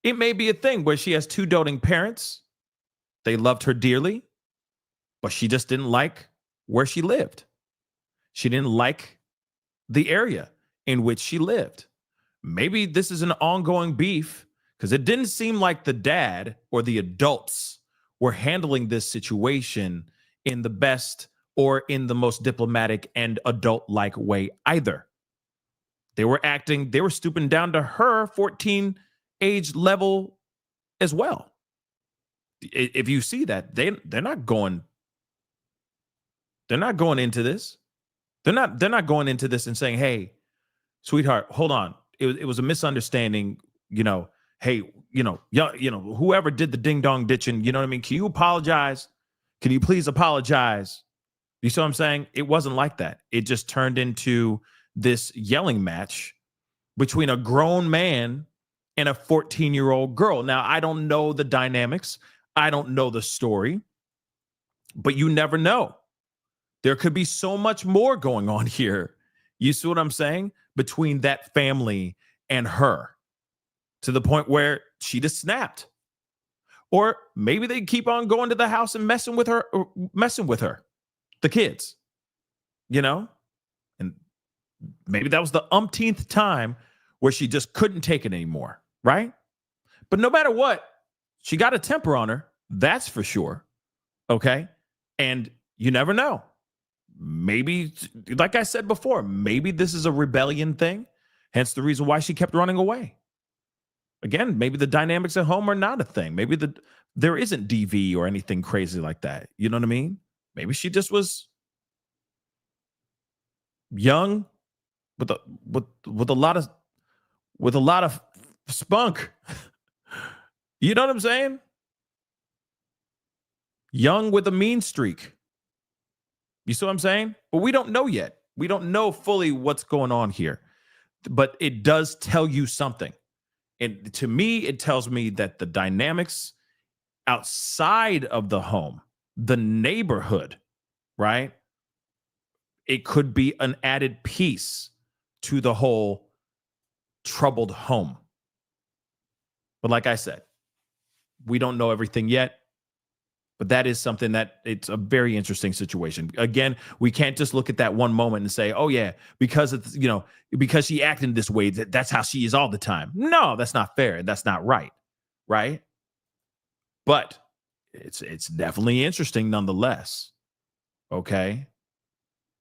It may be a thing where she has two doting parents. They loved her dearly, but she just didn't like where she lived. She didn't like the area in which she lived. Maybe this is an ongoing beef because it didn't seem like the dad or the adults were handling this situation in the best or in the most diplomatic and adult-like way either. They were stooping down to her 14 age level as well. If you see that, they're not going into this. They're not going into this and saying, "Hey, sweetheart, hold on. It was a misunderstanding, hey, whoever did the ding dong ditching, you know what I mean? Can you apologize? Can you please apologize?" You see what I'm saying? It wasn't like that. It just turned into this yelling match between a grown man and a 14-year-old girl. Now, I don't know the dynamics. I don't know the story, but you never know. There could be so much more going on here. You see what I'm saying? Between that family and her, to the point where she just snapped. Or maybe they keep on going to the house and messing with her, the kids, and maybe that was the umpteenth time where she just couldn't take it anymore, right? But no matter what, she got a temper on her, that's for sure, okay? And you never know. Maybe, like I said before, maybe this is a rebellion thing, hence the reason why she kept running away. Again, maybe the dynamics at home are not a thing. Maybe there isn't DV or anything crazy like that. You know what I mean? Maybe she just was young with a lot of spunk. You know what I'm saying? Young with a mean streak. You see what I'm saying? But we don't know yet. We don't know fully what's going on here. But it does tell you something. And to me, it tells me that the dynamics outside of the home, the neighborhood, right? It could be an added piece to the whole troubled home. But like I said, we don't know everything yet. But that is something that it's a very interesting situation. Again, we can't just look at that one moment and say, "Oh yeah, because it's, because she acted this way, that's how she is all the time." No, that's not fair. That's not right. Right? But it's definitely interesting nonetheless. Okay?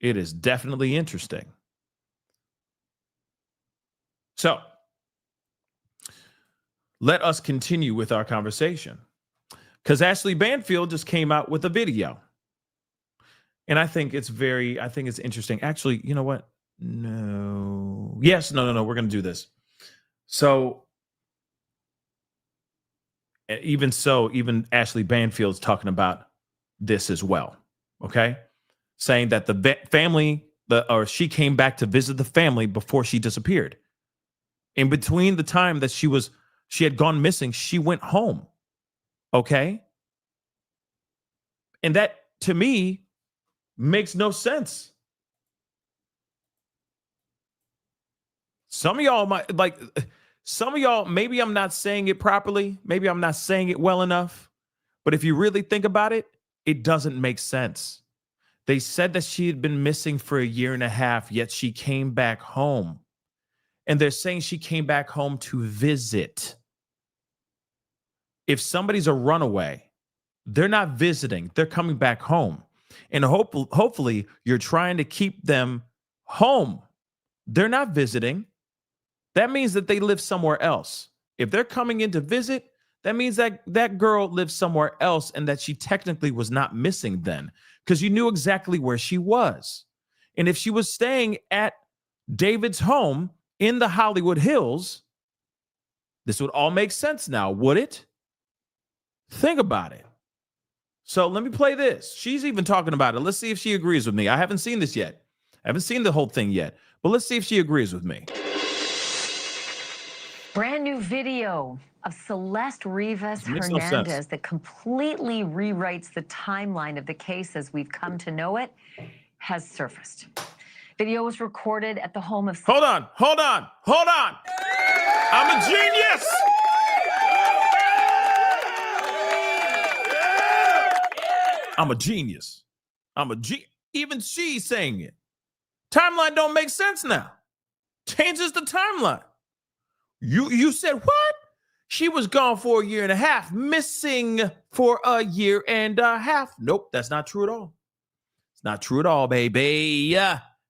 It is definitely interesting. So, let us continue with our conversation. Because Ashley Banfield just came out with a video. And I think it's interesting. Actually, you know what? No. Yes, no. We're going to do this. So, even Ashley Banfield's talking about this as well. Okay? Saying that the family, she came back to visit the family before she disappeared. In between the time that she had gone missing, she went home. Okay? And that, to me, makes no sense. Some of y'all maybe I'm not saying it properly. Maybe I'm not saying it well enough. But if you really think about it, it doesn't make sense. They said that she had been missing for 1.5 years, yet she came back home. And they're saying she came back home to visit. If somebody's a runaway, they're not visiting. They're coming back home. And hopefully you're trying to keep them home. They're not visiting. That means that they live somewhere else. If they're coming in to visit, that means that girl lives somewhere else and that she technically was not missing then, because you knew exactly where she was. And if she was staying at David's home, in the Hollywood Hills, this would all make sense now, would it? Think about it. So let me play this. She's even talking about it. Let's see if she agrees with me. I haven't seen this yet. I haven't seen the whole thing yet, but let's see if she agrees with me. Brand new video of Celeste Rivas Makes no sense. Hernandez that completely rewrites the timeline of the case as we've come to know it has surfaced. Video was recorded at the home of... Hold on. I'm a genius. Even she's saying it. Timeline don't make sense now. Changes the timeline. You said what? She was gone for a year and a half, missing for a year and a half. Nope, that's not true at all. It's not true at all, baby.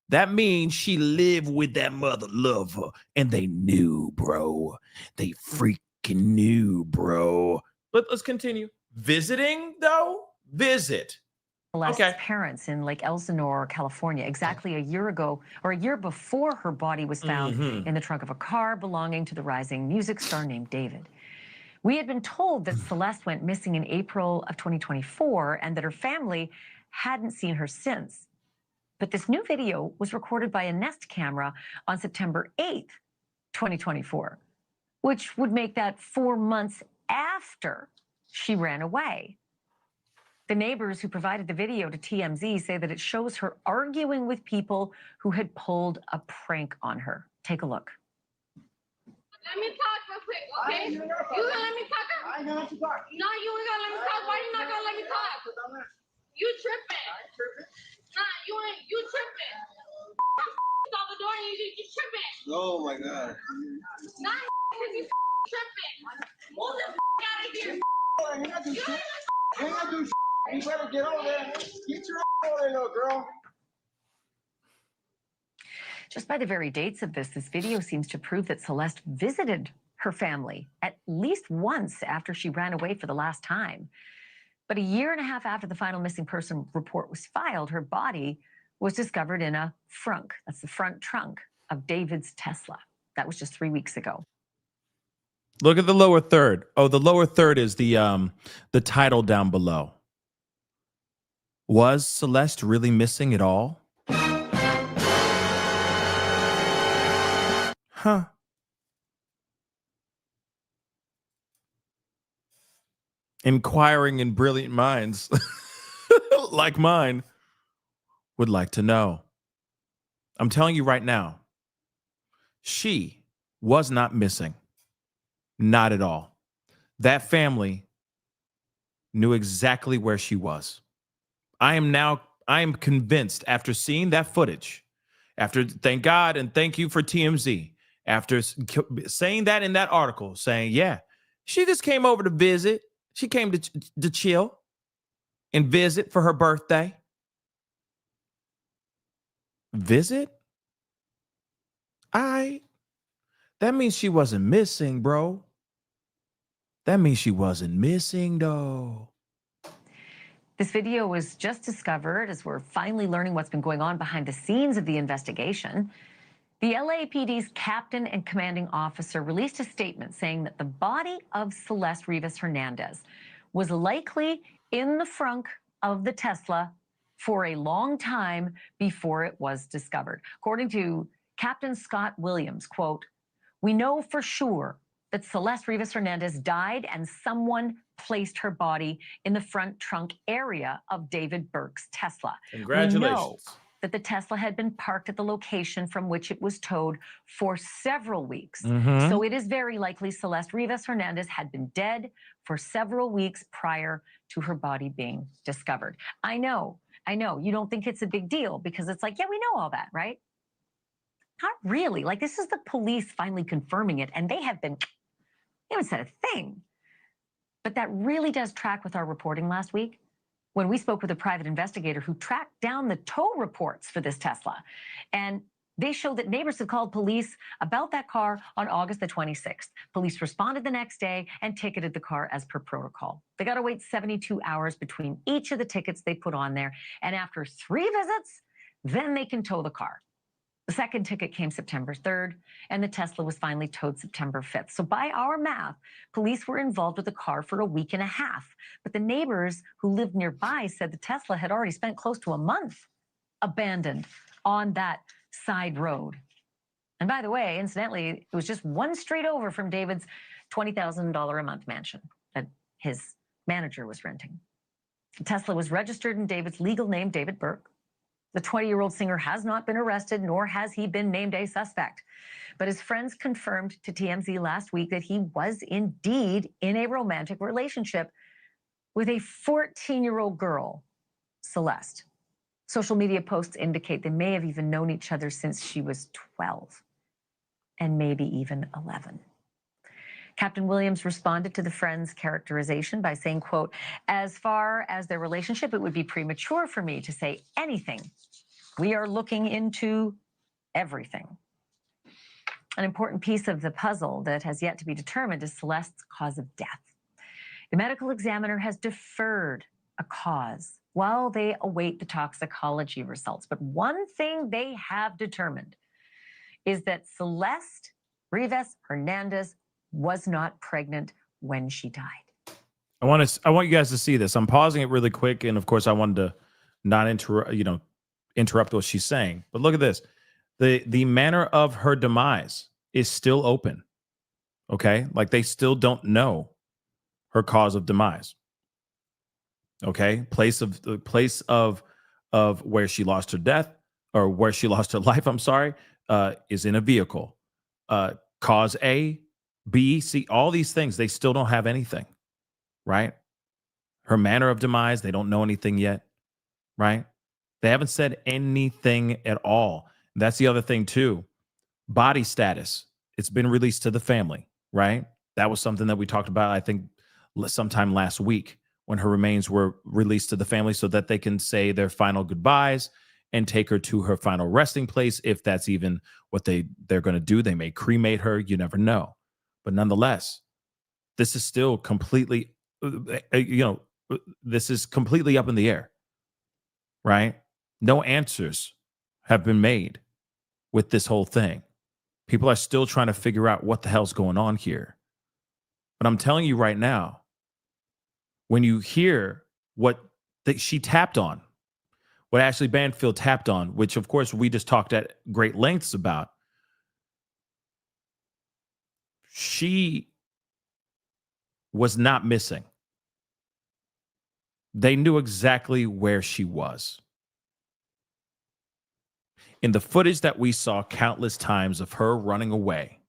That means she lived with that mother lover, and they knew, bro. They freaking knew, bro. But let's continue. Visiting, though? Visit. Celeste's parents in Lake Elsinore, California, exactly a year ago, or a year before her body was found in the trunk of a car belonging to the rising music star named David. We had been told that Celeste went missing in April of 2024 and that her family hadn't seen her since. But this new video was recorded by a Nest camera on September 8th, 2024, which would make that 4 months after she ran away. The neighbors who provided the video to TMZ say that it shows her arguing with people who had pulled a prank on her. Take a look. Let me talk real quick, okay? You gonna let me talk? I ain't gonna let you talk. No, you ain't gonna let me talk. Why you not gonna let me talk? You tripping. Nah, you tripping. Stop the door and you tripping. Oh my God. Nah, you tripping. Move the out of here. You ain't gonna do shit. You ain't gonna do shit. You better get over there. Get your over there, little girl. Just by the very dates of this video seems to prove that Celeste visited her family at least once after she ran away for the last time. But a year and a half after the final missing person report was filed, her body was discovered in a frunk. That's the front trunk of David's Tesla. That was just 3 weeks ago. Look at the lower third. Oh, the lower third is the title down below. Was Celeste really missing at all? Huh. Inquiring and brilliant minds like mine would like to know. I'm telling you right now, she was not missing. Not at all. That family knew exactly where she was. I am convinced after seeing that footage, after thank God and thank you for TMZ, after saying that in that article, saying, yeah, she just came over to visit. She came to chill and visit for her birthday. Visit? That means she wasn't missing, bro. That means she wasn't missing, though. This video was just discovered as we're finally learning what's been going on behind the scenes of the investigation. The LAPD's captain and commanding officer released a statement saying that the body of Celeste Rivas Hernandez was likely in the frunk of the Tesla for a long time before it was discovered. According to Captain Scott Williams, quote, "We know for sure that Celeste Rivas Hernandez died and someone placed her body in the front trunk area of David Burke's Tesla. Congratulations. We know that the Tesla had been parked at the location from which it was towed for several weeks. So it is very likely Celeste Rivas Hernandez had been dead for several weeks prior to her body being discovered." I know, you don't think it's a big deal because it's like, yeah, we know all that, right? Not really. Like, this is the police finally confirming it, and they haven't said a thing. But that really does track with our reporting last week when we spoke with a private investigator who tracked down the tow reports for this Tesla. And they show that neighbors have called police about that car on August the 26th. Police responded the next day and ticketed the car as per protocol. They got to wait 72 hours between each of the tickets they put on there. And after 3 visits, then they can tow the car. The second ticket came September 3rd, and the Tesla was finally towed September 5th. So by our math, police were involved with the car for a week and a half. But the neighbors who lived nearby said the Tesla had already spent close to a month abandoned on that side road. And by the way, incidentally, it was just one street over from David's $20,000 a month mansion that his manager was renting. The Tesla was registered in David's legal name, David Burke. The 20-year-old singer has not been arrested, nor has he been named a suspect. But his friends confirmed to TMZ last week that he was indeed in a romantic relationship with a 14-year-old girl, Celeste. Social media posts indicate they may have even known each other since she was 12 and maybe even 11. Captain Williams responded to the friend's characterization by saying, quote, "As far as their relationship, it would be premature for me to say anything. We are looking into everything." An important piece of the puzzle that has yet to be determined is Celeste's cause of death. The medical examiner has deferred a cause while they await the toxicology results. But one thing they have determined is that Celeste Rivas Hernandez was not pregnant when she died. I want you guys to see this. I'm pausing it really quick, and of course, I wanted to not interrupt what she's saying. But look at this: the manner of her demise is still open. Okay, like they still don't know her cause of demise. Okay, place of where she lost her death or where she lost her life. I'm sorry, is in a vehicle. Cause A, B, C, all these things, they still don't have anything, right? Her manner of demise, they don't know anything yet, right? They haven't said anything at all. That's the other thing too. Body status, it's been released to the family, right? That was something that we talked about, I think, sometime last week when her remains were released to the family so that they can say their final goodbyes and take her to her final resting place. If that's even what they're going to do, they may cremate her. You never know. But nonetheless, this is still completely, this is completely up in the air, right? No answers have been made with this whole thing. People are still trying to figure out what the hell's going on here. But I'm telling you right now, when you hear what she tapped on, what Ashley Banfield tapped on, which of course we just talked at great lengths about, she was not missing. They knew exactly where she was. In the footage that we saw countless times of her running away,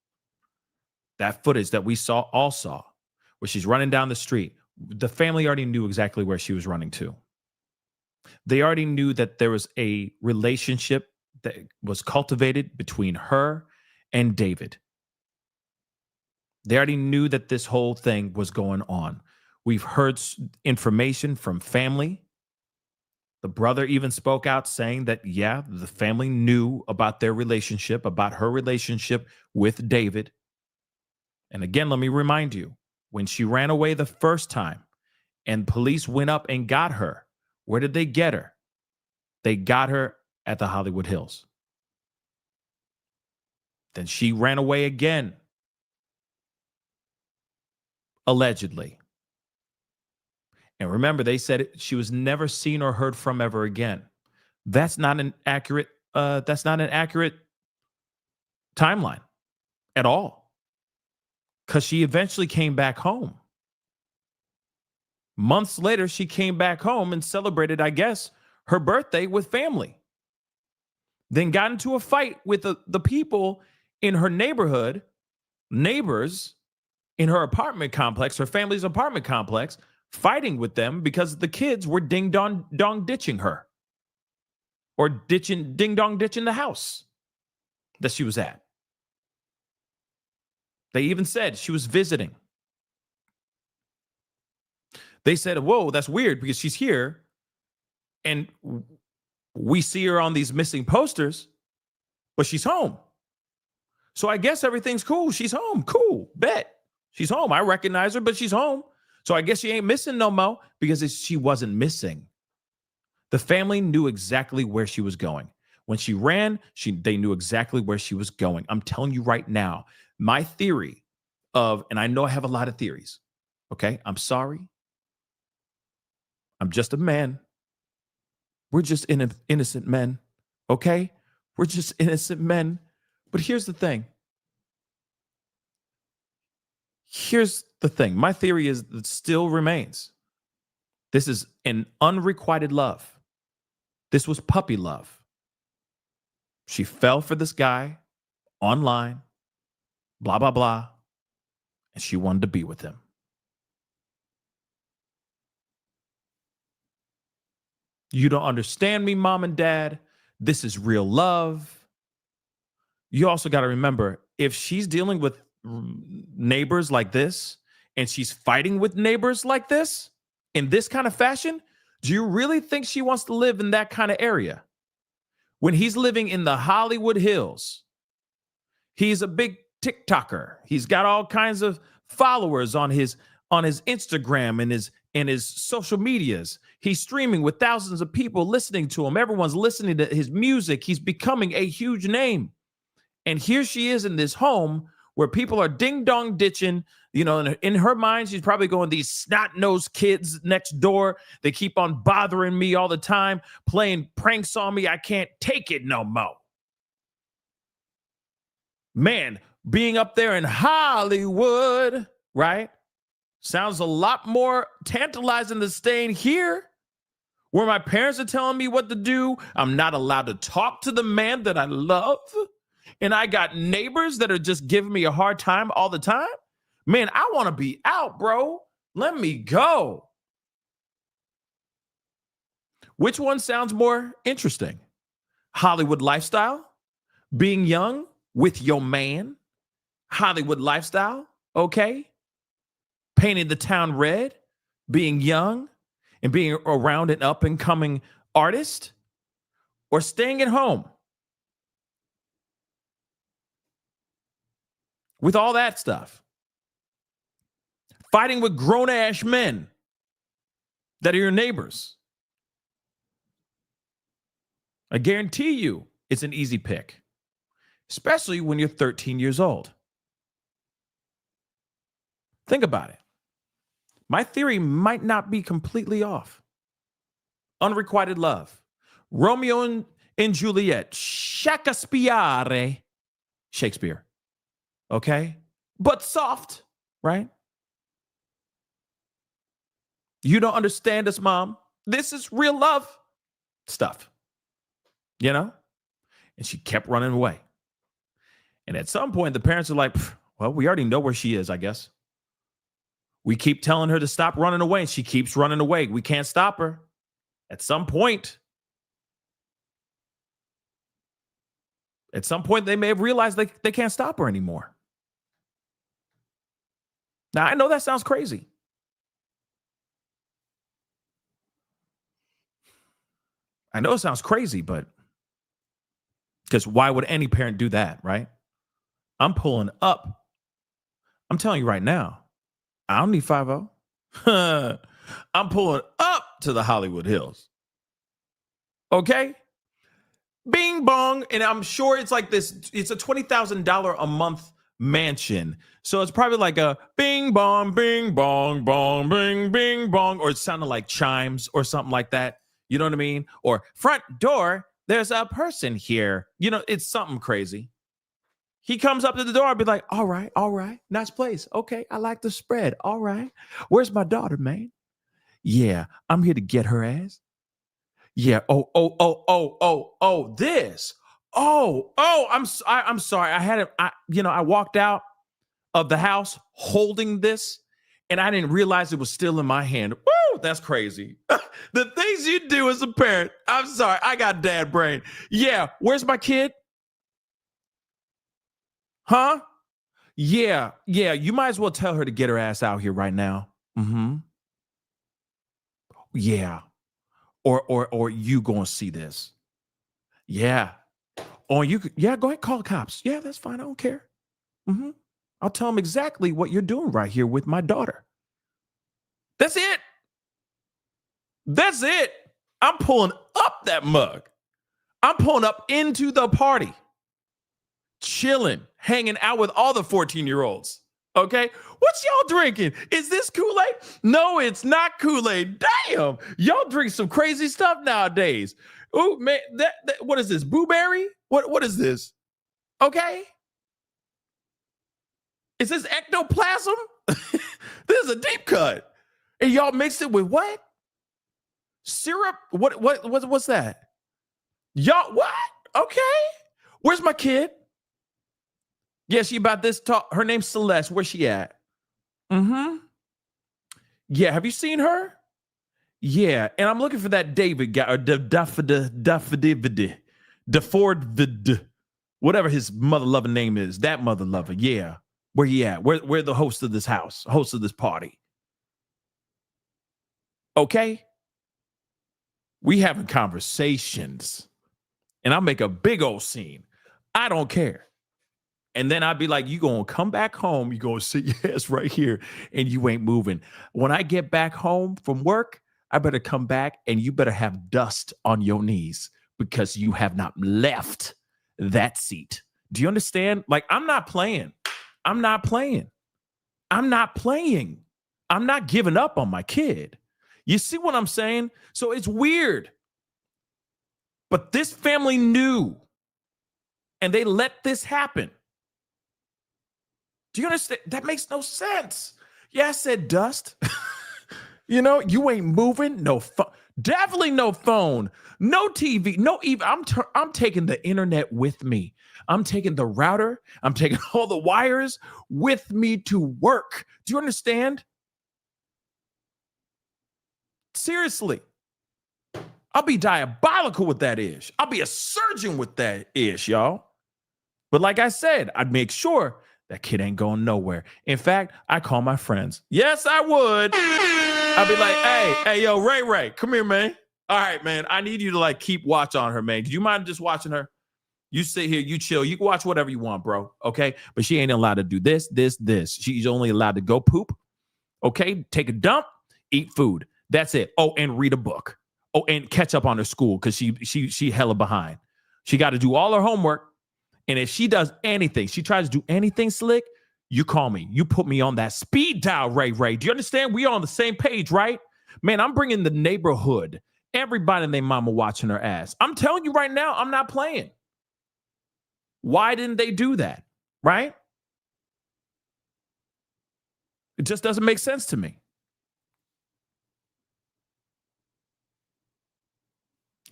that footage that we all saw, where she's running down the street, the family already knew exactly where she was running to. They already knew that there was a relationship that was cultivated between her and David. They already knew that this whole thing was going on. We've heard information from family. The brother even spoke out saying that, yeah, the family knew about their relationship, about her relationship with David. And again, let me remind you, when she ran away the first time and police went up and got her, where did they get her? They got her at the Hollywood Hills. Then she ran away again, allegedly. And remember, they said she was never seen or heard from ever again. That's not an accurate timeline at all. Because she eventually came back home. Months later, she came back home and celebrated, I guess, her birthday with family. Then got into a fight with the people in her neighborhood, neighbors in her apartment complex, her family's apartment complex, fighting with them because the kids were ding-dong ditching her. Or ding-dong ditching the house that she was at. They even said she was visiting. They said, whoa, that's weird because she's here and we see her on these missing posters, but she's home. So I guess everything's cool. She's home. Cool. Bet. She's home. I recognize her, but she's home. So I guess she ain't missing no more because she wasn't missing. The family knew exactly where she was going. When she ran, they knew exactly where she was going. I'm telling you right now, my theory and I know I have a lot of theories. Okay, I'm sorry. I'm just a man. We're just innocent men. Okay, we're just innocent men. But here's the thing. My theory is that still remains. This is an unrequited love. This was puppy love. She fell for this guy online, blah, blah, blah, and she wanted to be with him. You don't understand me, mom and dad. This is real love. You also got to remember, if she's dealing with neighbors like this and she's fighting with neighbors like this in this kind of fashion, do you really think she wants to live in that kind of area? When he's living in the Hollywood Hills, he's a big TikToker. He's got all kinds of followers on his Instagram and his social medias. He's streaming with thousands of people listening to him. Everyone's listening to his music. He's becoming a huge name. And here she is in this home where people are ding-dong ditching. You know, in her mind, she's probably going, these snot-nosed kids next door, they keep on bothering me all the time, playing pranks on me. I can't take it no more. Man, being up there in Hollywood, right, sounds a lot more tantalizing than staying here, where my parents are telling me what to do. I'm not allowed to talk to the man that I love. And I got neighbors that are just giving me a hard time all the time. Man, I want to be out, bro. Let me go. Which one sounds more interesting? Hollywood lifestyle? Being young with your man? Hollywood lifestyle? Okay. Painting the town red? Being young and being around an up-and-coming artist? Or staying at home with all that stuff? Fighting with grown-ass men that are your neighbors. I guarantee you it's an easy pick, especially when you're 13 years old. Think about it. My theory might not be completely off. Unrequited love. Romeo and Juliet. Shakespeare. Shakespeare. Okay? But soft, right? You don't understand us, mom. This is real love stuff. You know? And she kept running away. And at some point, the parents are like, well, we already know where she is, I guess. We keep telling her to stop running away, and she keeps running away. We can't stop her. At some point, they may have realized they can't stop her anymore. Now, I know that sounds crazy. I know it sounds crazy, but because why would any parent do that, right? I'm pulling up. I'm telling you right now, I don't need 5-0. I'm pulling up to the Hollywood Hills. Okay? Bing bong. And I'm sure it's like this. It's a $20,000 a month mansion. So it's probably like a bing bong, bing bong, bong, bing, bing bong. Or it sounded like chimes or something like that. You know what I mean? Or front door, there's a person here. You know, it's something crazy. He comes up to the door, I'll be like, all right, nice place. Okay, I like the spread. All right. Where's my daughter, man? Yeah, I'm here to get her ass. Yeah. This. I'm sorry. I walked out of the house holding this, and I didn't realize it was still in my hand. Woo, that's crazy. The things you do as a parent. I'm sorry, I got dad brain. Yeah, where's my kid? Huh? Yeah, you might as well tell her to get her ass out here right now. Mm-hmm. Yeah. Or you gonna see this. Yeah. Or you could, yeah, go ahead, call the cops. Yeah, that's fine. I don't care. Mm-hmm. I'll tell them exactly what you're doing right here with my daughter. That's it. I'm pulling up that mug. I'm pulling up into the party, chilling, hanging out with all the 14-year-olds. Okay, what's y'all drinking? Is this Kool-Aid? No, it's not Kool-Aid. Damn, y'all drink some crazy stuff nowadays. Oh man, that what is this? Blueberry? What is this? Okay, is this ectoplasm? This is a deep cut, and y'all mix it with what? Syrup? What's that? Y'all what? Okay, where's my kid? Yeah, she about this talk. Her name's Celeste. Where's she at? Mm-hmm. Yeah, have you seen her? Yeah, and I'm looking for that David guy, or DeFord, whatever his mother lover name is. That mother lover. Yeah, where he at? Where the host of this house, host of this party? Okay, we having conversations, and I'll make a big old scene. I don't care. And then I'd be like, you going to come back home. You going to sit your ass right here and you ain't moving. When I get back home from work, I better come back and you better have dust on your knees because you have not left that seat. Do you understand? Like, I'm not playing. I'm not playing. I'm not playing. I'm not giving up on my kid. You see what I'm saying? So it's weird. But this family knew and they let this happen. Do you understand? That makes no sense. Yeah, I said dust. You know, you ain't moving. No phone. Definitely no phone. No TV. No even. I'm taking the internet with me. I'm taking the router. I'm taking all the wires with me to work. Do you understand? Seriously. I'll be diabolical with that ish. I'll be a surgeon with that ish, y'all. But like I said, I'd make sure that kid ain't going nowhere. In fact, I call my friends. Yes, I would. I'd be like, hey, yo, Ray, come here, man. All right, man, I need you to like keep watch on her, man. Do you mind just watching her? You sit here, you chill. You can watch whatever you want, bro. Okay, but she ain't allowed to do this. She's only allowed to go poop. Okay, take a dump, eat food. That's it. Oh, and read a book. Oh, and catch up on her school because she hella behind. She got to do all her homework. And if she does anything, she tries to do anything slick, you call me. You put me on that speed dial, Ray. Do you understand? We on the same page, right? Man, I'm bringing the neighborhood. Everybody and their mama watching her ass. I'm telling you right now, I'm not playing. Why didn't they do that, right? It just doesn't make sense to me.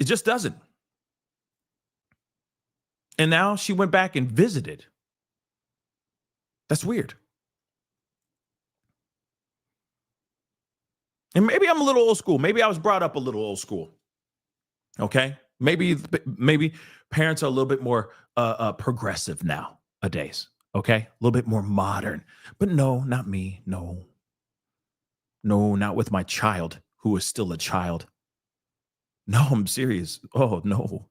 It just doesn't. And now she went back and visited. That's weird. And maybe I'm a little old school. Maybe I was brought up a little old school. Okay? Maybe parents are a little bit more progressive nowadays. Okay? A little bit more modern. But no, not me. No, not with my child, who is still a child. No, I'm serious. Oh, no.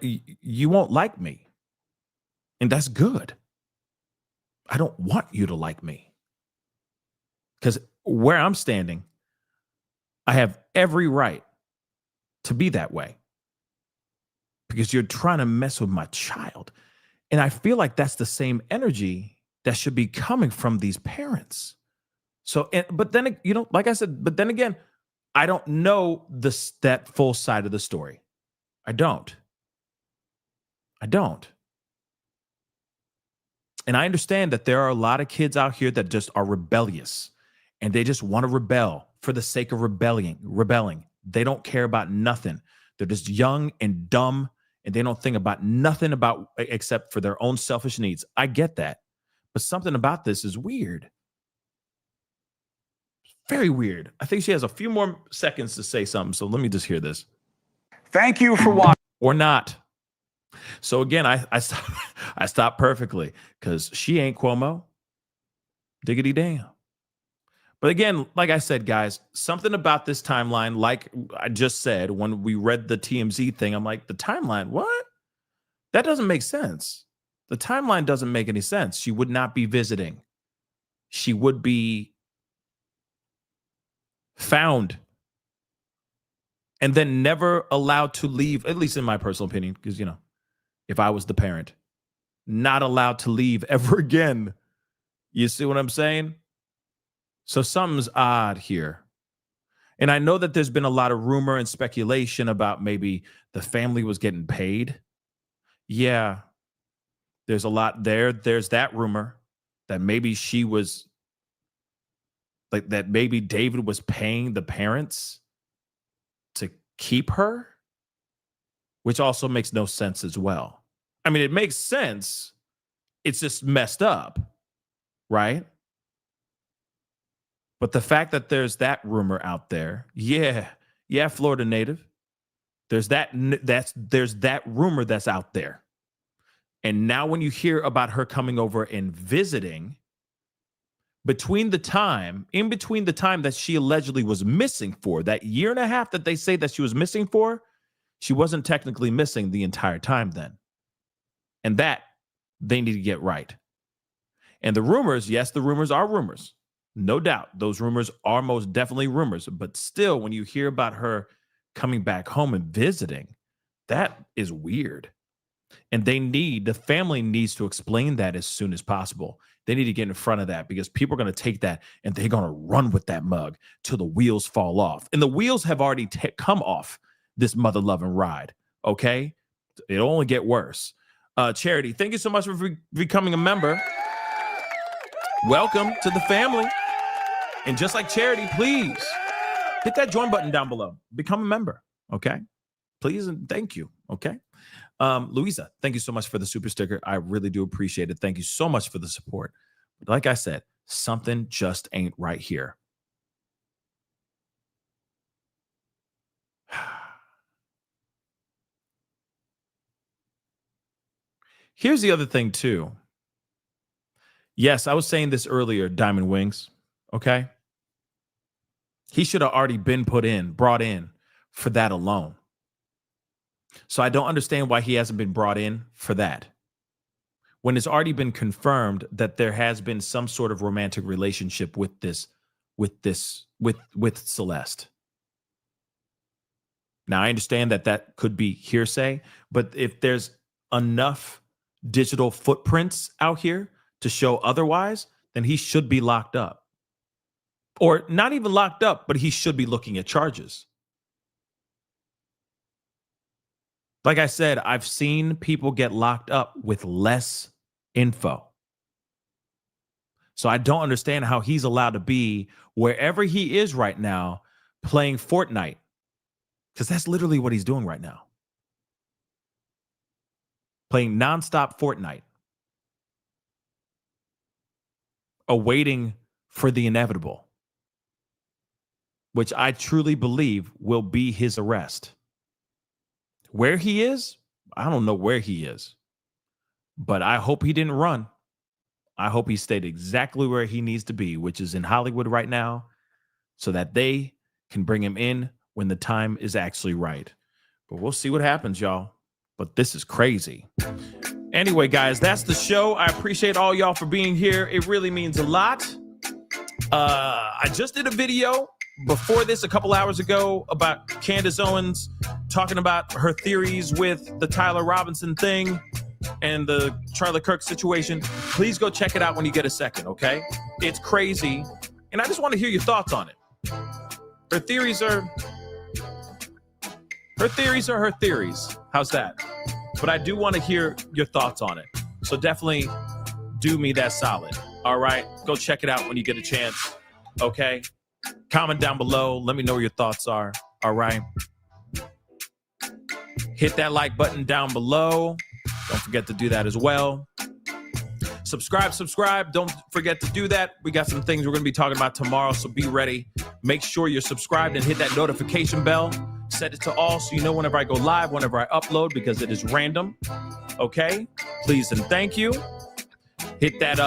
You won't like me. And that's good. I don't want you to like me. Because where I'm standing, I have every right to be that way. Because you're trying to mess with my child. And I feel like that's the same energy that should be coming from these parents. So, but then, you know, like I said, but then again, I don't know that full side of the story. I don't. And I understand that there are a lot of kids out here that just are rebellious and they just want to rebel for the sake of rebelling. They don't care about nothing. They're just young and dumb and they don't think about nothing except for their own selfish needs. I get that. But something about this is weird. Very weird. I think she has a few more seconds to say something. So let me just hear this. Thank you for watching. Or not. So again, I stopped perfectly because she ain't Cuomo. Diggity damn. But again, like I said, guys, something about this timeline, like I just said, when we read the TMZ thing, I'm like, the timeline, what? That doesn't make sense. The timeline doesn't make any sense. She would not be visiting. She would be found and then never allowed to leave, at least in my personal opinion, because, you know, if I was the parent, not allowed to leave ever again. You see what I'm saying? So something's odd here. And I know that there's been a lot of rumor and speculation about maybe the family was getting paid. Yeah, there's a lot there. There's that rumor that maybe she was like that. Maybe David was paying the parents to keep her, which also makes no sense as well. I mean, it makes sense. It's just messed up, right? But the fact that there's that rumor out there, yeah, Florida native. There's that rumor that's out there. And now when you hear about her coming over and visiting, in between the time that she allegedly was missing for, that year and a half that they say that she was missing for, she wasn't technically missing the entire time then. And that they need to get right. And the rumors, yes, the rumors are rumors. No doubt. Those rumors are most definitely rumors. But still, when you hear about her coming back home and visiting, that is weird. And the family needs to explain that as soon as possible. They need to get in front of that because people are going to take that and they're going to run with that mug till the wheels fall off. And the wheels have already come off this mother-loving ride, okay? It'll only get worse. Charity, thank you so much for becoming a member. Welcome to the family. And just like Charity, please hit that join button down below. Become a member, okay? Please and thank you, okay? Louisa, thank you so much for the super sticker. I really do appreciate it. Thank you so much for the support. But like I said, something just ain't right here. Here's the other thing, too. Yes, I was saying this earlier, Diamond Wings, okay? He should have already been brought in for that alone. So I don't understand why he hasn't been brought in for that. When it's already been confirmed that there has been some sort of romantic relationship with Celeste. Now, I understand that could be hearsay, but if there's enough digital footprints out here to show otherwise, then he should be locked up. Or not even locked up, but he should be looking at charges. Like I said, I've seen people get locked up with less info. So I don't understand how he's allowed to be wherever he is right now playing Fortnite. Because that's literally what he's doing right now. Playing nonstop Fortnite. Awaiting for the inevitable. Which I truly believe will be his arrest. Where he is, I don't know where he is. But I hope he didn't run. I hope he stayed exactly where he needs to be, which is in Hollywood right now, so that they can bring him in when the time is actually right. But we'll see what happens, y'all. But this is crazy. Anyway, guys, that's the show. I appreciate all y'all for being here. It really means a lot. I just did a video before this a couple hours ago about Candace Owens talking about her theories with the Tyler Robinson thing and the Charlie Kirk situation. Please go check it out when you get a second, okay? It's crazy, and I just want to hear your thoughts on it. Her theories are her theories. How's that? But I do want to hear your thoughts on it. So definitely do me that solid. All right? Go check it out when you get a chance. Okay? Comment down below. Let me know what your thoughts are. All right? Hit that like button down below. Don't forget to do that as well. Subscribe. Don't forget to do that. We got some things we're going to be talking about tomorrow, so be ready. Make sure you're subscribed and hit that notification bell. Set it to all so you know whenever I go live, whenever I upload, because it is random. Okay? Please and thank you. Hit that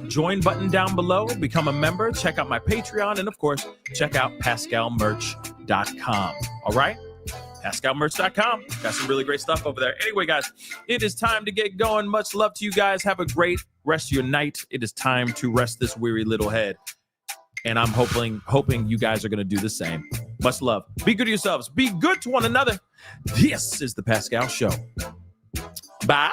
join button down below. Become a member. Check out my Patreon. And, of course, check out PascalMerch.com. All right? PascalMerch.com. Got some really great stuff over there. Anyway, guys, it is time to get going. Much love to you guys. Have a great rest of your night. It is time to rest this weary little head. And I'm hoping you guys are going to do the same. Much love. Be good to yourselves. Be good to one another. This is the Pascal Show. Bye.